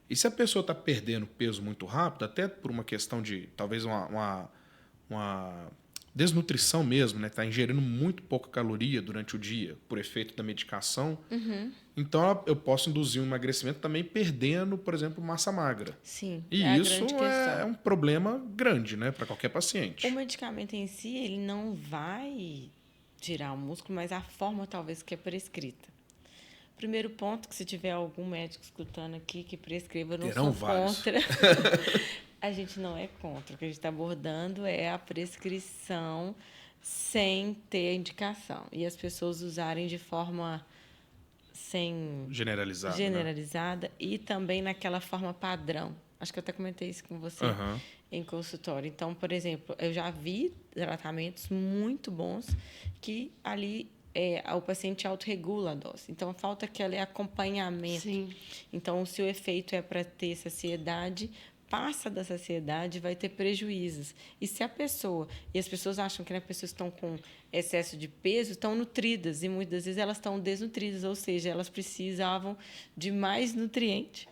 E se a pessoa está perdendo peso muito rápido, até por uma questão de talvez uma desnutrição mesmo, né? Está ingerindo muito pouca caloria durante o dia, por efeito da medicação. Então, eu posso induzir um emagrecimento também perdendo, por exemplo, massa magra. Sim, E é a isso grande questão. é um problema grande, né? Para qualquer paciente. O medicamento em si, ele não vai tirar o músculo, mas a forma talvez que é prescrita. Primeiro ponto, que se tiver algum médico escutando aqui que prescreva, eu não Terão sou vários. contra. A gente não é contra. O que a gente está abordando é a prescrição sem ter indicação. E as pessoas usarem de forma sem Generalizado. Né? generalizada e também naquela forma padrão. Acho que eu até comentei isso com você em consultório. Então, por exemplo, eu já vi tratamentos muito bons que ali o paciente autorregula a dose. Então, falta aquele acompanhamento. Sim. Então, se o efeito é para ter saciedade, passa da saciedade, vai ter prejuízos. E se a pessoa... E as pessoas acham que as pessoas estão com excesso de peso, estão nutridas. E muitas vezes elas estão desnutridas, ou seja, elas precisavam de mais nutriente,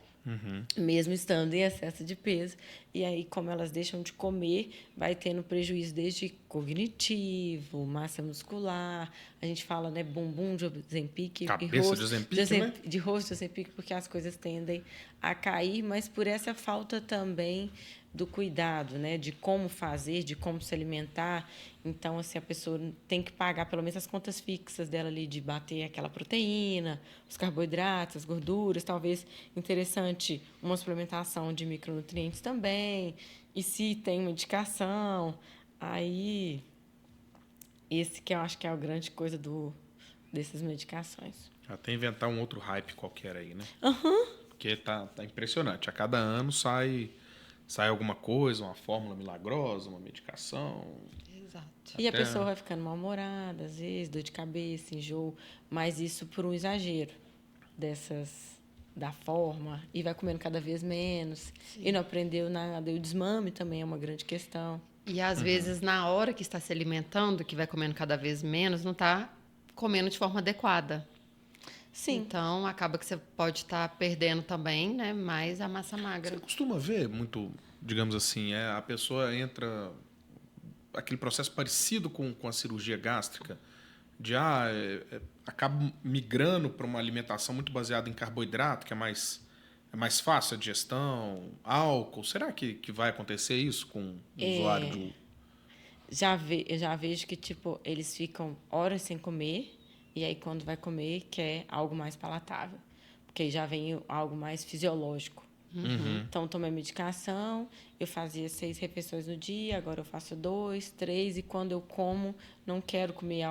mesmo estando em excesso de peso. E aí, como elas deixam de comer, vai tendo prejuízo desde cognitivo, massa muscular. A gente fala, né, bumbum de Ozempic Cabeça e rosto de Ozempic, né? de rosto de Ozempic, porque as coisas tendem a cair, mas por essa falta também do cuidado, né, de como fazer, de como se alimentar. Então, assim, a pessoa tem que pagar pelo menos as contas fixas dela ali, de bater aquela proteína, os carboidratos, as gorduras, talvez interessante uma suplementação de micronutrientes também, e se tem uma indicação, aí esse que eu acho que é a grande coisa dessas medicações. Até inventar um outro hype qualquer aí, né? Porque tá impressionante. A cada ano sai alguma coisa, uma fórmula milagrosa, uma medicação. Exato. E a pessoa vai ficando mal-humorada, às vezes, dor de cabeça, enjoo, mas isso por um exagero da forma, e vai comendo cada vez menos, e não aprendeu nada. E o desmame também é uma grande questão. E às vezes, na hora que está se alimentando, que vai comendo cada vez menos, não está comendo de forma adequada. Sim. Então, acaba que você pode estar perdendo também, né, mais a massa magra. Você costuma ver muito, digamos assim, a pessoa entra... Aquele processo parecido com a cirurgia gástrica, de acaba migrando para uma alimentação muito baseada em carboidrato, que é mais fácil a digestão, álcool. Será que vai acontecer isso com o usuário do... Eu já vejo que, tipo, eles ficam horas sem comer, e aí quando vai comer, quer algo mais palatável. Porque aí já vem algo mais fisiológico. Então, tomei medicação, eu fazia 6 refeições no dia, agora eu faço 2, 3, e quando eu como, não quero comer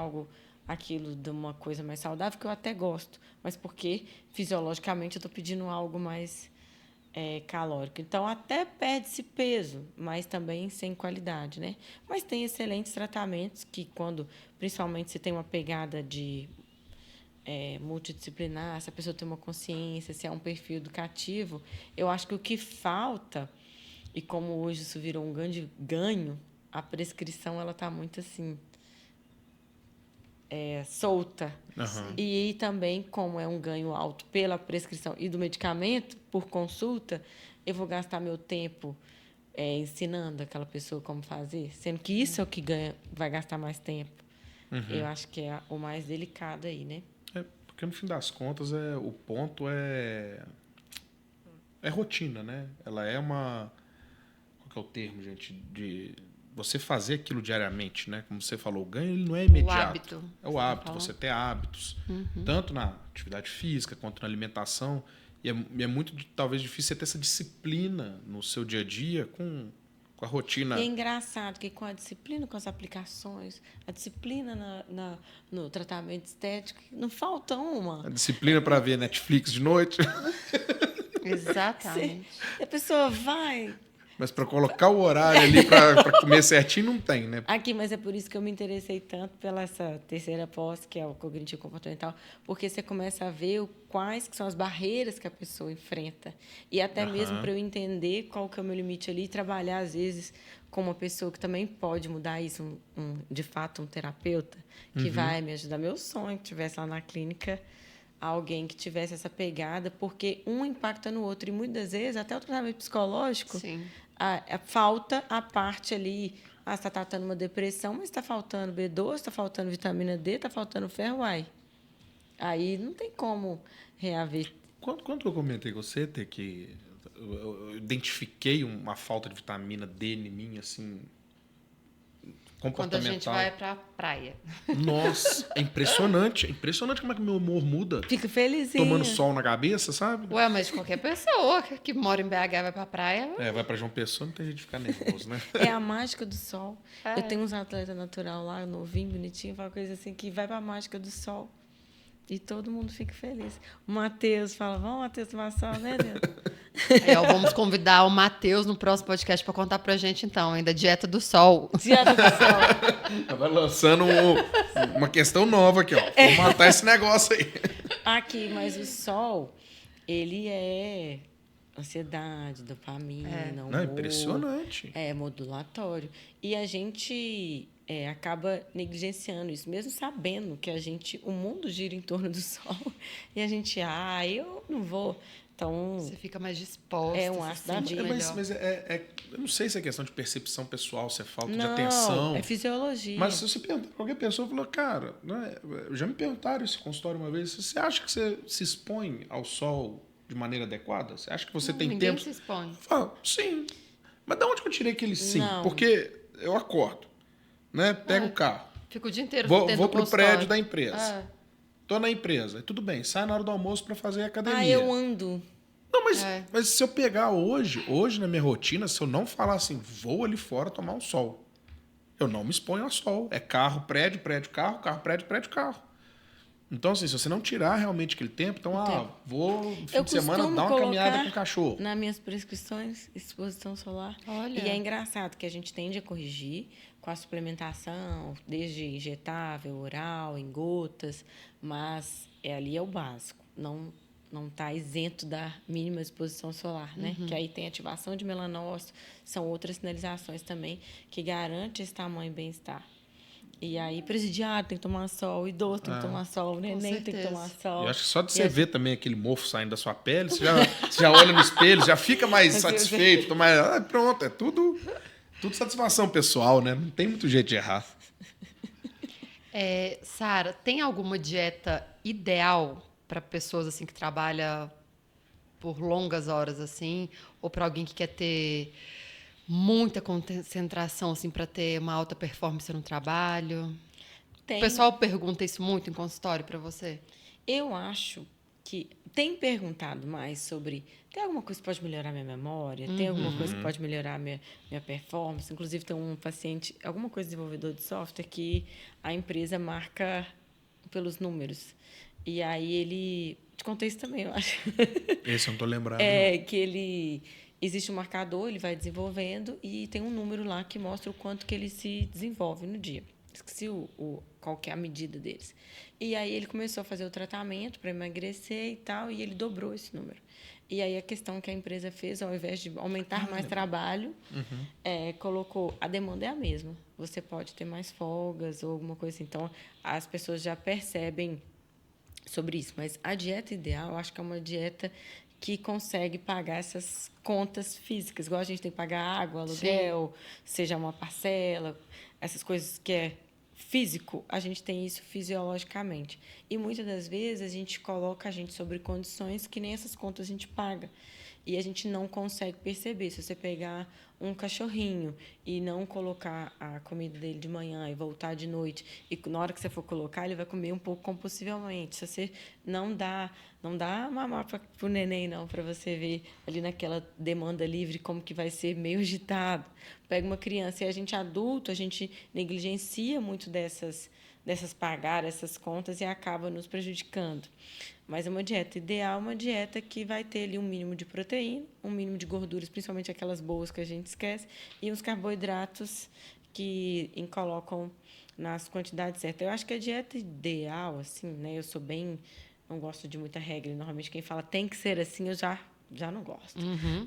aquilo de uma coisa mais saudável, que eu até gosto, mas porque fisiologicamente eu estou pedindo algo mais calórico. Então, até perde-se peso, mas também sem qualidade, né? Mas tem excelentes tratamentos que, principalmente se tem uma pegada de multidisciplinar, se a pessoa tem uma consciência, se é um perfil educativo, eu acho que o que falta, e como hoje isso virou um grande ganho, a prescrição ela está muito assim solta. E também, como é um ganho alto pela prescrição e do medicamento, por consulta, eu vou gastar meu tempo ensinando aquela pessoa como fazer, sendo que isso é o que vai gastar mais tempo. Eu acho que é o mais delicado aí, né? Porque no fim das contas o ponto é rotina, né? Ela é uma... Qual que é o termo, gente? De você fazer aquilo diariamente, né? Como você falou, o ganho ele não é imediato. O hábito. É o hábito, você ter hábitos. Tanto na atividade física quanto na alimentação. E é muito, talvez, difícil você ter essa disciplina no seu dia a dia com a rotina. E é engraçado que com a disciplina, com as aplicações, a disciplina no tratamento estético, não falta uma. A disciplina para ver Netflix de noite. Exatamente. A pessoa vai... Mas para colocar o horário ali para comer certinho, não tem, né? Aqui, mas é por isso que eu me interessei tanto pela essa terceira pós, que é o cognitivo comportamental, porque você começa a ver quais que são as barreiras que a pessoa enfrenta. E até mesmo para eu entender qual que é o meu limite ali, e trabalhar, às vezes, com uma pessoa que também pode mudar isso, de fato, um terapeuta, que vai me ajudar. Meu sonho que tivesse lá na clínica alguém que tivesse essa pegada, porque um impacta no outro. E muitas vezes, até o tratamento psicológico... Sim. Falta a parte ali Ah, você está tratando uma depressão, mas está faltando B12, está faltando vitamina D, está faltando ferro, uai. Aí não tem como reaver. Quando eu comentei com você, Tê, que eu identifiquei uma falta de vitamina D em mim, assim, Quando a gente comportamental. vai pra praia. Nossa, é impressionante. É impressionante como é que meu humor muda. Fica felizinho. Tomando sol na cabeça, sabe? Ué, mas qualquer pessoa que mora em BH e vai pra praia. Vai pra João Pessoa, não tem jeito de ficar nervoso, né? É a mágica do sol. É. Eu tenho uns atletas natural lá, novinho, bonitinho, fala coisa assim, que vai pra mágica do sol. E todo mundo fica feliz. O Matheus fala, vamos, Matheus, tomar sol, né, Deus? Aí, ó, vamos convidar o Matheus no próximo podcast para contar pra gente, então, ainda dieta do sol. Dieta do sol. Vai lançando uma questão nova aqui, ó. Vou matar esse negócio aí. Aqui, mas o sol, ele é ansiedade, dopamina, humor. Não, impressionante. É modulatório. E a gente acaba negligenciando isso, mesmo sabendo que o mundo gira em torno do sol. E a gente, eu não vou. Então, você fica mais disposta. É um ácido da vida. Mas eu não sei se é questão de percepção pessoal, se é falta de não, atenção. é fisiologia. Mas se você perguntar pra qualquer pessoa, falou, cara, já me perguntaram esse consultório uma vez, você acha que você se expõe ao sol de maneira adequada? Você acha que você tem ninguém tempo? se expõe. Eu falo, sim. Mas de onde que eu tirei aquele sim? Não. Porque eu acordo, né? Pego o carro. Fico o dia inteiro Vou dentro do pro consultório. prédio da empresa. Tô na empresa. Tudo bem, sai na hora do almoço para fazer academia. Eu ando. Não, mas se eu pegar hoje na minha rotina, se eu não falar assim, vou ali fora tomar um sol, eu não me exponho ao sol. É carro, prédio, prédio, carro, carro, prédio, prédio, carro. Então, assim, se você não tirar realmente aquele tempo, então, vou no fim de semana dar uma caminhada com o cachorro. Nas minhas prescrições, exposição solar. Olha. E é engraçado que a gente tende a corrigir com a suplementação, desde injetável, oral, em gotas, mas ali é o básico. Não está isento da mínima exposição solar, né? Que aí tem ativação de melanócito, são outras sinalizações também que garantem esse tamanho e bem-estar. E aí, presidiário tem que tomar sol, idoso tem que tomar sol, neném tem que tomar sol. Eu acho que só de você ver também aquele mofo saindo da sua pele, você já olha no espelho, já fica mais satisfeito. Pronto, é tudo satisfação pessoal, né? Não tem muito jeito de errar. Sara, tem alguma dieta ideal para pessoas assim que trabalham por longas horas assim, ou para alguém que quer ter muita concentração assim para ter uma alta performance no trabalho? Tem. O pessoal pergunta isso muito em consultório para você? Eu acho que tem perguntado mais sobre tem alguma coisa que pode melhorar minha memória, tem alguma coisa que pode melhorar minha performance. Inclusive tem um paciente, alguma coisa desenvolvedor de software que a empresa marca pelos números. E aí ele... Te contei isso também, eu acho. Esse eu não tô lembrando. Que existe um marcador, ele vai desenvolvendo e tem um número lá que mostra o quanto que ele se desenvolve no dia. Esqueci qual que é a medida deles. E aí ele começou a fazer o tratamento para emagrecer e tal, e ele dobrou esse número. E aí a questão que a empresa fez, ao invés de aumentar mais trabalho, colocou, a demanda é a mesma. Você pode ter mais folgas ou alguma coisa assim. Então, as pessoas já percebem sobre isso. Mas a dieta ideal, eu acho que é uma dieta que consegue pagar essas contas físicas. Igual a gente tem que pagar água, aluguel, seja uma parcela, essas coisas que é físico, a gente tem isso fisiologicamente. E muitas das vezes a gente coloca a gente sobre condições que nem essas contas a gente paga. E a gente não consegue perceber. Se você pegar um cachorrinho e não colocar a comida dele de manhã e voltar de noite, e na hora que você for colocar, ele vai comer um pouco compulsivamente. Se você não dá mamar para o neném, não, para você ver ali naquela demanda livre como que vai ser meio agitado. Pega uma criança e a gente adulto, a gente negligencia muito dessas pagar essas contas e acaba nos prejudicando. Mas uma dieta ideal, uma dieta que vai ter ali um mínimo de proteína, um mínimo de gorduras, principalmente aquelas boas que a gente esquece, e uns carboidratos que colocam nas quantidades certas. Eu acho que a dieta ideal, assim, né? Eu sou bem... Não gosto de muita regra. Normalmente quem fala tem que ser assim, eu já não gosto.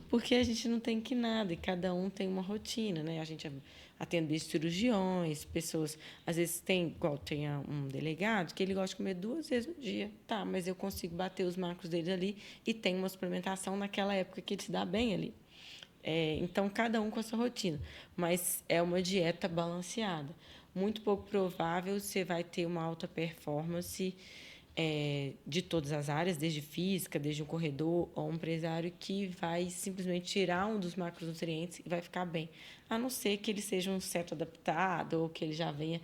Porque a gente não tem que nada e cada um tem uma rotina, né? A gente atende cirurgiões, pessoas... Às vezes igual tem um delegado que ele gosta de comer 2 vezes no dia. Tá, mas eu consigo bater os macros dele ali e tem uma suplementação naquela época que ele se dá bem ali. Então, cada um com a sua rotina. Mas é uma dieta balanceada. Muito pouco provável você vai ter uma alta performance de todas as áreas, desde física, desde um corredor ou um empresário que vai simplesmente tirar um dos macronutrientes e vai ficar bem. A não ser que ele seja um certo adaptado ou que ele já venha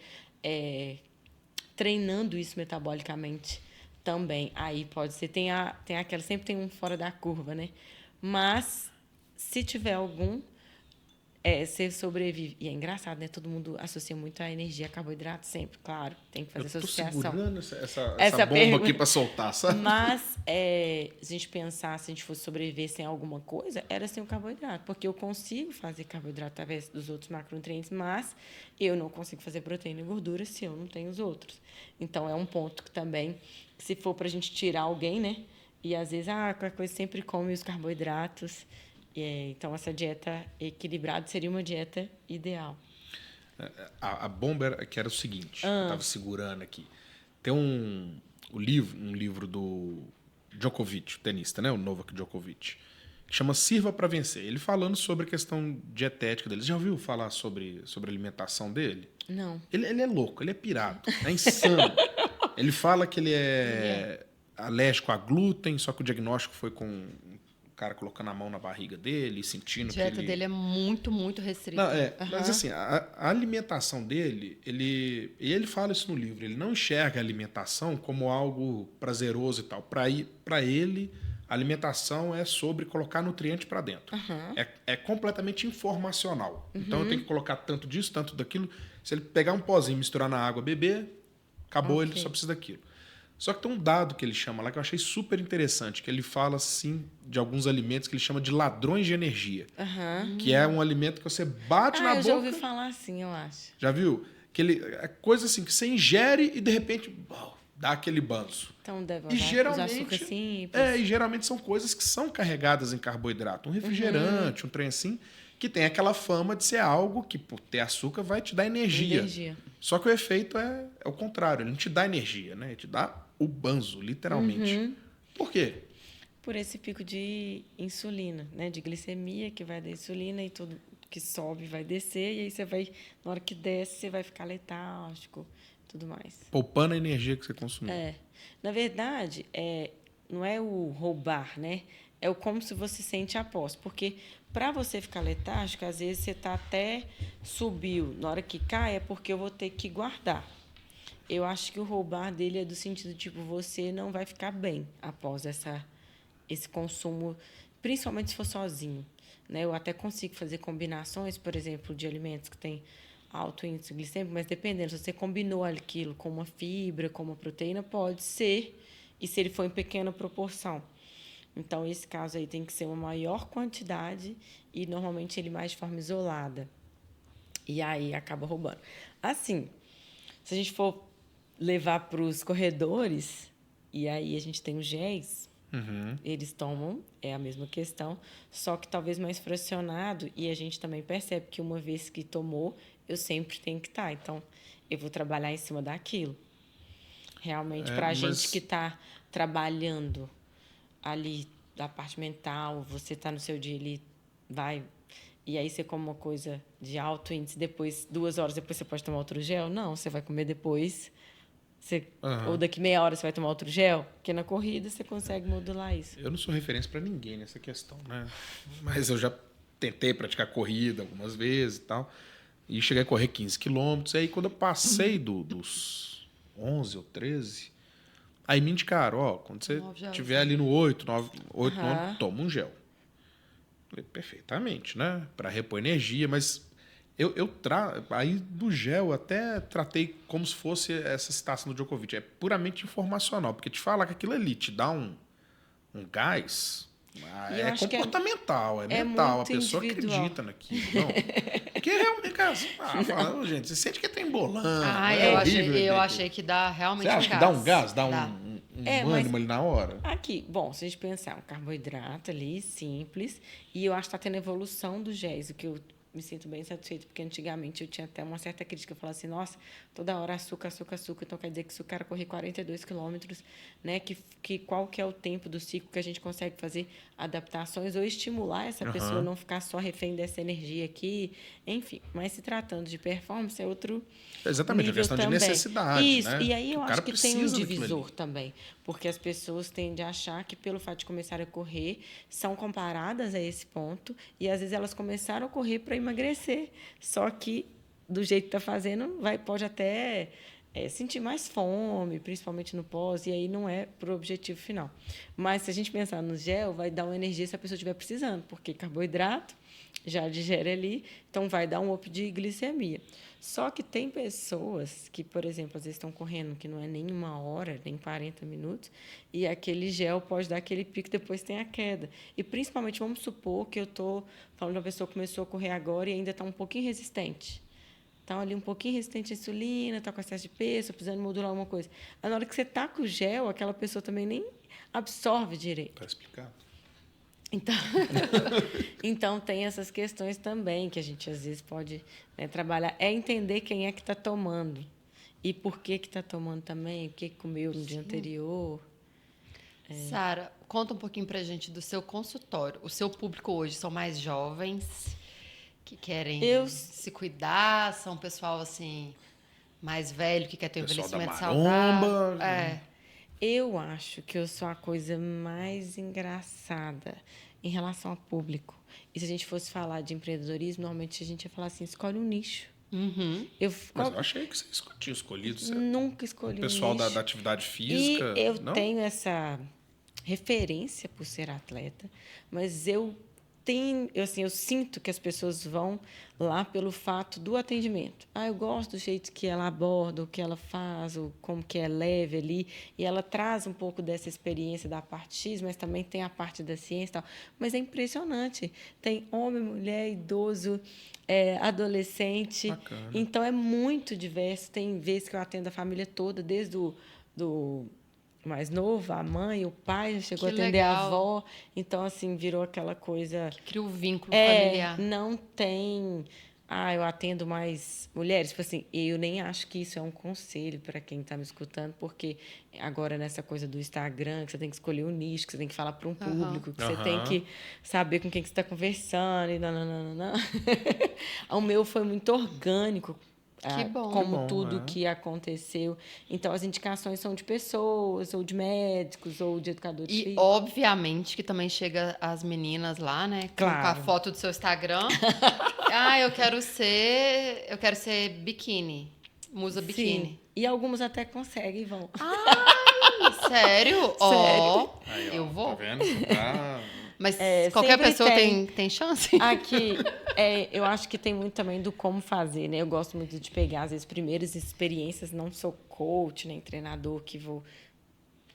treinando isso metabolicamente também. Aí pode ser, sempre tem um fora da curva, né? Mas, se tiver algum, você sobrevive. E é engraçado, né? Todo mundo associa muito a energia a carboidrato sempre, claro. Tem que fazer essa associação. Eu tô segurando essa bomba aqui para soltar, sabe? Mas, se a gente pensar, se a gente fosse sobreviver sem alguma coisa, era sem o carboidrato. Porque eu consigo fazer carboidrato através dos outros macronutrientes, mas eu não consigo fazer proteína e gordura se eu não tenho os outros. Então, é um ponto que também, se for para a gente tirar alguém, né? E, às vezes, qualquer coisa sempre come os carboidratos. Então, essa dieta equilibrada seria uma dieta ideal. A bomba era o seguinte, eu estava segurando aqui. Tem um livro do Djokovic, o tenista, né? O Novak Djokovic, que chama Sirva para Vencer. Ele falando sobre a questão dietética dele. Você já ouviu falar sobre a alimentação dele? Não. Ele é louco, ele é pirado, é insano. Ele fala que ele é alérgico a glúten, só que o diagnóstico foi com o cara colocando a mão na barriga dele, sentindo que A dieta dele é muito, muito restrita. Não, mas assim, a alimentação dele, ele fala isso no livro, ele não enxerga a alimentação como algo prazeroso e tal. Para ele, a alimentação é sobre colocar nutriente para dentro. É completamente informacional. Então, eu tenho que colocar tanto disso, tanto daquilo. Se ele pegar um pozinho, misturar na água, beber, acabou, ele só precisa daquilo. Só que tem um dado que ele chama lá que eu achei super interessante, que ele fala, assim, de alguns alimentos que ele chama de ladrões de energia. Que é um alimento que você bate na boca... eu já ouvi falar assim, eu acho. Já viu? É coisa assim que você ingere e, de repente, dá aquele banzo. Então, deve e geralmente, açúcar simples. E geralmente são coisas que são carregadas em carboidrato. Um refrigerante, um trem assim, que tem aquela fama de ser algo que, por ter açúcar, vai te dar energia. Só que o efeito é o contrário. Ele não te dá energia, né? Ele te dá o banzo, literalmente. Por quê? Por esse pico de insulina, né? De glicemia, que vai da insulina e tudo que sobe vai descer. E aí você vai, na hora que desce, você vai ficar letárgico, tudo mais. Poupando a energia que você consumiu. Na verdade, não é o roubar, né? É o como se você sente após. Porque para você ficar letárgico, às vezes você até subiu. Na hora que cai, é porque eu vou ter que guardar. Eu acho que o roubar dele é do sentido, tipo, você não vai ficar bem após esse consumo, principalmente se for sozinho. Né? Eu até consigo fazer combinações, por exemplo, de alimentos que têm alto índice glicêmico, mas dependendo, se você combinou aquilo com uma fibra, com uma proteína, pode ser, e se ele for em pequena proporção. Então, esse caso aí tem que ser uma maior quantidade e, normalmente, ele mais de forma isolada. E aí, acaba roubando. Assim, se a gente for levar para os corredores, e aí a gente tem os géis, eles tomam, é a mesma questão, só que talvez mais fracionado, e a gente também percebe que uma vez que tomou, eu sempre tenho que estar. Então, eu vou trabalhar em cima daquilo. Realmente, para a gente que está trabalhando ali da parte mental, você está no seu dia, ele vai... E aí você come uma coisa de alto índice, depois, 2 horas depois você pode tomar outro gel? Não, você vai comer depois... Ou daqui meia hora você vai tomar outro gel? Porque na corrida você consegue modular isso. Eu não sou referência para ninguém nessa questão, né? Mas eu já tentei praticar corrida algumas vezes e tal. E cheguei a correr 15 quilômetros. E aí, quando eu passei dos 11 ou 13, aí me indicaram, quando você estiver ali no 8, 9, toma um gel. Falei, perfeitamente, né? Para repor energia, mas... Aí do gel até tratei como se fosse essa citação do Djokovic. É puramente informacional, porque te falar que aquilo ali te dá um gás, é comportamental, é mental. A pessoa acredita naquilo. Não. Porque realmente, cara, falando, gente, você sente que tá embolando. Eu achei que dá realmente um gás. Você acha que dá um gás? Dá um ânimo ali na hora? Aqui, bom, se a gente pensar, um carboidrato ali, simples, e eu acho que está tendo evolução dos géis. O que eu me sinto bem satisfeita, porque antigamente eu tinha até uma certa crítica. Eu falava assim, nossa, toda hora açúcar, açúcar, açúcar. Então, quer dizer que se o cara correr 42 quilômetros, né, qual que é o tempo do ciclo que a gente consegue fazer adaptações ou estimular essa pessoa a não ficar só refém dessa energia aqui. Enfim, mas se tratando de performance, é outro Exatamente, a questão também. de necessidade, Isso, né? e aí eu acho que tem um daquilo divisor ali. também, porque as pessoas tendem a achar que, pelo fato de começarem a correr, são comparadas a esse ponto, e às vezes elas começaram a correr para emagrecer, só que do jeito que está fazendo, pode até sentir mais fome, principalmente no pós, e aí não é para o objetivo final. Mas se a gente pensar no gel, vai dar uma energia se a pessoa estiver precisando, porque carboidrato já digere ali, então vai dar um up de glicemia. Só que tem pessoas que, por exemplo, às vezes estão correndo que não é nem 1 hora, nem 40 minutos, e aquele gel pode dar aquele pico, depois tem a queda. E, principalmente, vamos supor que eu estou falando de uma pessoa que começou a correr agora e ainda está um pouquinho resistente. Está ali um pouquinho resistente à insulina, está com excesso de peso, precisando modular alguma coisa. Aí, na hora que você está com o gel, aquela pessoa também nem absorve direito. Está explicado. Então, então, tem essas questões também que a gente, às vezes, pode, né, trabalhar. É entender quem é que está tomando e por que está tomando também, o que comeu no dia anterior. Sara, conta um pouquinho para a gente do seu consultório. O seu público hoje são mais jovens que querem se cuidar, são pessoal assim mais velho que quer ter um Pessoal da envelhecimento maromba. saudável. Eu acho que eu sou a coisa mais engraçada em relação ao público. E se a gente fosse falar de empreendedorismo, normalmente a gente ia falar assim, escolhe um nicho. Uhum. Mas eu achei que você tinha escolhido. Nunca escolhi o pessoal um nicho. da atividade física. E eu não? tenho essa referência por ser atleta, mas eu sinto que as pessoas vão lá pelo fato do atendimento. Eu gosto do jeito que ela aborda, o que ela faz, como que é leve ali, e ela traz um pouco dessa experiência da parte X, mas também tem a parte da ciência e tal. Mas é impressionante. Tem homem, mulher, idoso, adolescente. Bacana. Então, é muito diverso. Tem vezes que eu atendo a família toda, desde do mais novo, a mãe, o pai já chegou a atender a avó. Então, assim, virou aquela coisa... Que cria o vínculo familiar. Não tem... eu atendo mais mulheres. Tipo assim, eu nem acho que isso é um conselho para quem está me escutando, porque agora, nessa coisa do Instagram, que você tem que escolher um nicho, que você tem que falar para um público, que você tem que saber com quem que você está conversando, e não. O meu foi muito orgânico, Que bom. como tudo que aconteceu. Então, as indicações são de pessoas, ou de médicos, ou de educadores E, físicos. obviamente, que também chega as meninas lá, né? Claro. Com a foto do seu Instagram. Eu quero ser biquíni. Musa biquíni. Sim. E algumas até conseguem e vão. Sério? Ó, eu vou. Tá vendo? Mas qualquer sempre pessoa tem chance? Aqui, eu acho que tem muito também do como fazer, né? Eu gosto muito de pegar, às vezes, primeiras experiências. Não sou coach, nem treinador que vou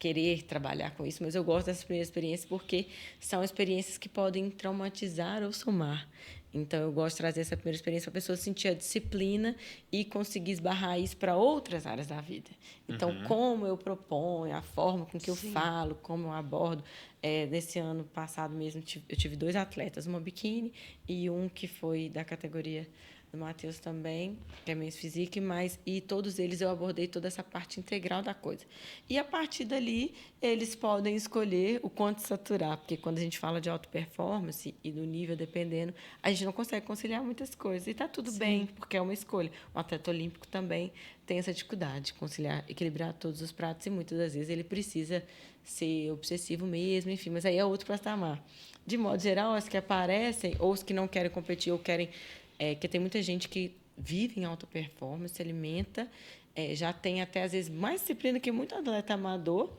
querer trabalhar com isso, mas eu gosto dessas primeiras experiências porque são experiências que podem traumatizar ou somar. Então, eu gosto de trazer essa primeira experiência para a pessoa sentir a disciplina e conseguir esbarrar isso para outras áreas da vida. Então, como eu proponho, a forma com que eu falo, como eu abordo. Nesse ano passado mesmo, eu tive 2 atletas, uma biquíni e um que foi da categoria do Matheus também, que é Men's Physique, e todos eles eu abordei toda essa parte integral da coisa. E, a partir dali, eles podem escolher o quanto saturar, porque quando a gente fala de alta performance e do nível dependendo, a gente não consegue conciliar muitas coisas. E está tudo bem, porque é uma escolha. O atleta olímpico também tem essa dificuldade de conciliar, equilibrar todos os pratos, e muitas das vezes ele precisa ser obsessivo mesmo, enfim, mas aí é outro patamar. De modo geral, as que aparecem, ou os que não querem competir, ou querem... que tem muita gente que vive em alta performance, se alimenta, já tem até, às vezes, mais disciplina que muito atleta amador,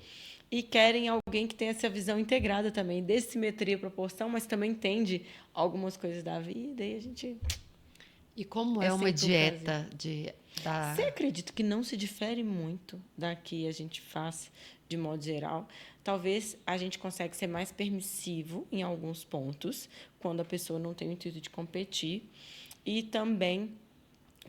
e querem alguém que tenha essa visão integrada também, de simetria e proporção, mas também entende algumas coisas da vida, e a gente... E como é uma dieta Você acredita que não se difere muito da que a gente faz de modo geral? Talvez a gente consiga ser mais permissivo em alguns pontos, quando a pessoa não tem o intuito de competir. E também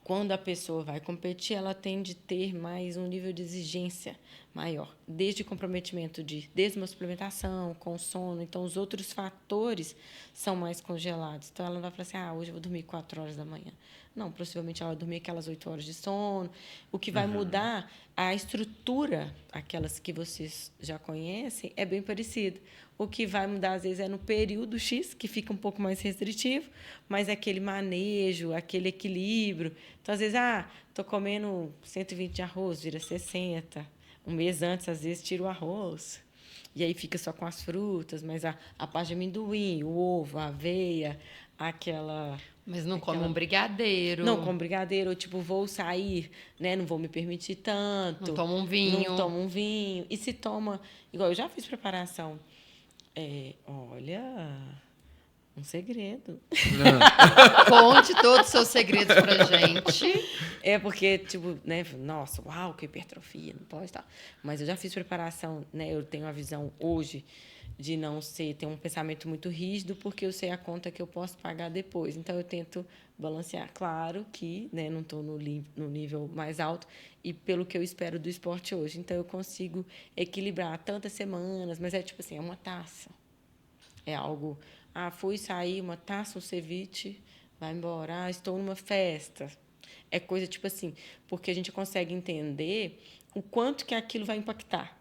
quando a pessoa vai competir, ela tende a ter mais um nível de exigência maior, desde comprometimento desde uma suplementação, com sono. Então, os outros fatores são mais congelados. Então, ela não vai falar assim, hoje eu vou dormir 4 horas da manhã. Não, possivelmente ela vai dormir aquelas 8 horas de sono. O que vai mudar, a estrutura, aquelas que vocês já conhecem, é bem parecida. O que vai mudar, às vezes, é no período X, que fica um pouco mais restritivo, mas aquele manejo, aquele equilíbrio. Então, às vezes, estou comendo 120 de arroz, vira 60. Um mês antes, às vezes, tiro o arroz. E aí fica só com as frutas, mas a parte de amendoim, o ovo, a aveia, aquela... Mas não come um brigadeiro. Não come brigadeiro, ou tipo, vou sair, né? Não vou me permitir tanto. Não toma um vinho. Não toma um vinho. E se toma... Igual, eu já fiz preparação. Olha, um segredo. Conte todos os seus segredos pra gente. É porque, tipo, né? Nossa, uau, que hipertrofia, não pode estar. Mas eu já fiz preparação, né? Eu tenho a visão hoje de não ter um pensamento muito rígido, porque eu sei a conta que eu posso pagar depois. Então, eu tento balancear. Claro que, né, não estou no nível mais alto e pelo que eu espero do esporte hoje. Então, eu consigo equilibrar tantas semanas, mas é tipo assim, é uma taça. É algo... fui sair, uma taça, um ceviche, vai embora. Estou numa festa. É coisa tipo assim, porque a gente consegue entender o quanto que aquilo vai impactar.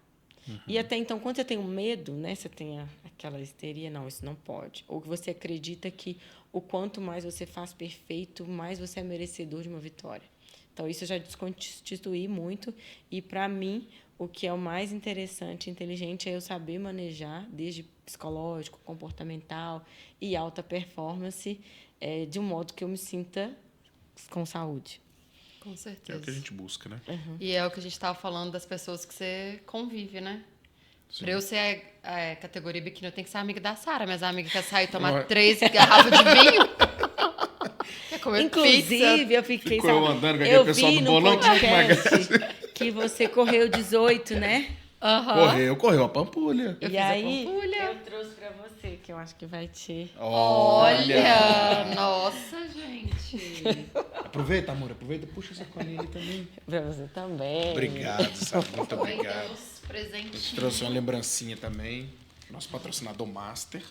E até então, quando você tem um medo, né, você tem aquela histeria, não, isso não pode. Ou que você acredita que o quanto mais você faz perfeito, mais você é merecedor de uma vitória. Então, isso eu já desconstituí muito. E, para mim, o que é o mais interessante e inteligente é eu saber manejar, desde psicológico, comportamental e alta performance, de um modo que eu me sinta com saúde. Com certeza. É o que a gente busca, né? E é o que a gente estava falando das pessoas que você convive, né? Sim. Pra eu ser a categoria biquíni, eu tenho que ser amiga da Sara. Minhas amigas querem sair e tomar 3 garrafas de vinho. Inclusive, pizza. Eu fiquei... Ficou andando com aquele pessoal do bolão que você correu 18, né? Correu a Pampulha. E aí, eu trouxe pra você, que eu acho que vai te... Olha! Nossa, gente! Aproveita, amor, puxa essa colinha ali também. Pra você também. Obrigado, Sara, muito obrigado. Presentinho. Trouxe uma lembrancinha também. Nosso patrocinador Master.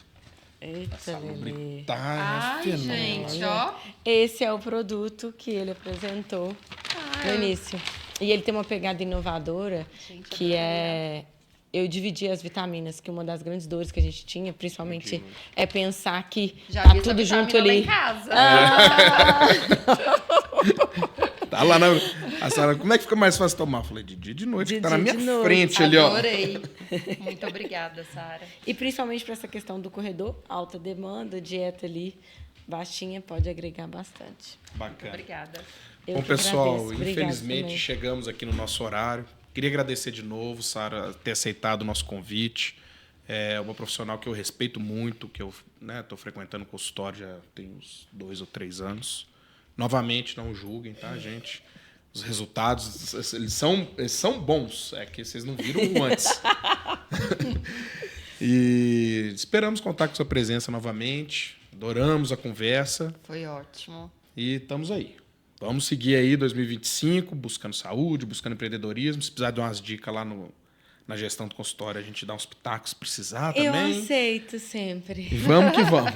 Eita, Lelê. Gente, ó. Esse é o produto que ele apresentou no início. E ele tem uma pegada inovadora, que é... Eu dividi as vitaminas, que uma das grandes dores que a gente tinha, principalmente, é pensar que tá tudo junto ali. Em casa. Tá lá na... A Sara, como é que fica mais fácil tomar? Eu falei, de dia e de noite, que tá na minha frente ali, ó. Adorei. Muito obrigada, Sara. E principalmente para essa questão do corredor, alta demanda, dieta ali baixinha, pode agregar bastante. Bacana. Muito obrigada. Bom, pessoal, infelizmente chegamos aqui no nosso horário. Queria agradecer de novo, Sara, ter aceitado o nosso convite. É uma profissional que eu respeito muito, que eu estou frequentando o consultório já tem uns 2 ou 3 anos. Novamente, não julguem, tá, gente? Os resultados, eles são bons. É que vocês não viram antes. E esperamos contar com sua presença novamente. Adoramos a conversa. Foi ótimo. E estamos aí. Vamos seguir aí 2025, buscando saúde, buscando empreendedorismo. Se precisar de umas dicas lá na gestão do consultório, a gente dá uns pitacos se precisar também. Eu aceito sempre. E vamos que vamos.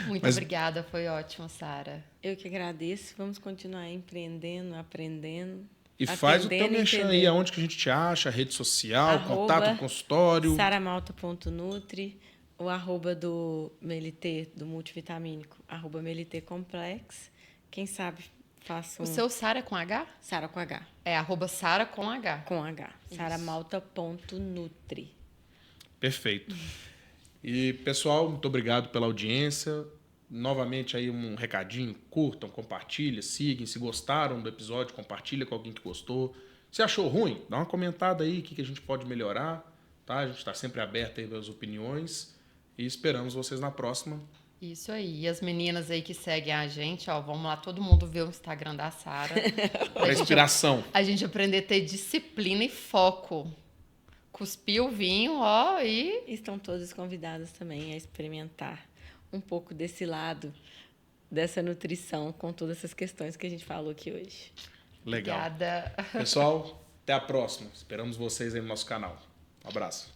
Muito obrigada, foi ótimo, Sara. Eu que agradeço. Vamos continuar empreendendo, aprendendo. E faz o teu mexer aí, aonde que a gente te acha, rede social, contato do consultório. saramalta.nutri, o @ do Melité, do multivitamínico, @Melité Complex. Quem sabe faço O seu Sara é com H? Sara com H. É @Sara com H. Com H. saramalta.nutri. Perfeito. E, pessoal, muito obrigado pela audiência. Novamente aí um recadinho, curtam, compartilhem, sigam. Se gostaram do episódio, compartilha com alguém que gostou. Se achou ruim, dá uma comentada aí, o que a gente pode melhorar. Tá? A gente está sempre aberto aí das opiniões. E esperamos vocês na próxima. Isso aí. E as meninas aí que seguem a gente, ó, vamos lá, todo mundo ver o Instagram da Sara. Para inspiração. A gente aprender a ter disciplina e foco. Cuspir o vinho, ó, e... Estão todos convidados também a experimentar um pouco desse lado dessa nutrição com todas essas questões que a gente falou aqui hoje. Legal. Obrigada. Pessoal, até a próxima. Esperamos vocês aí no nosso canal. Um abraço.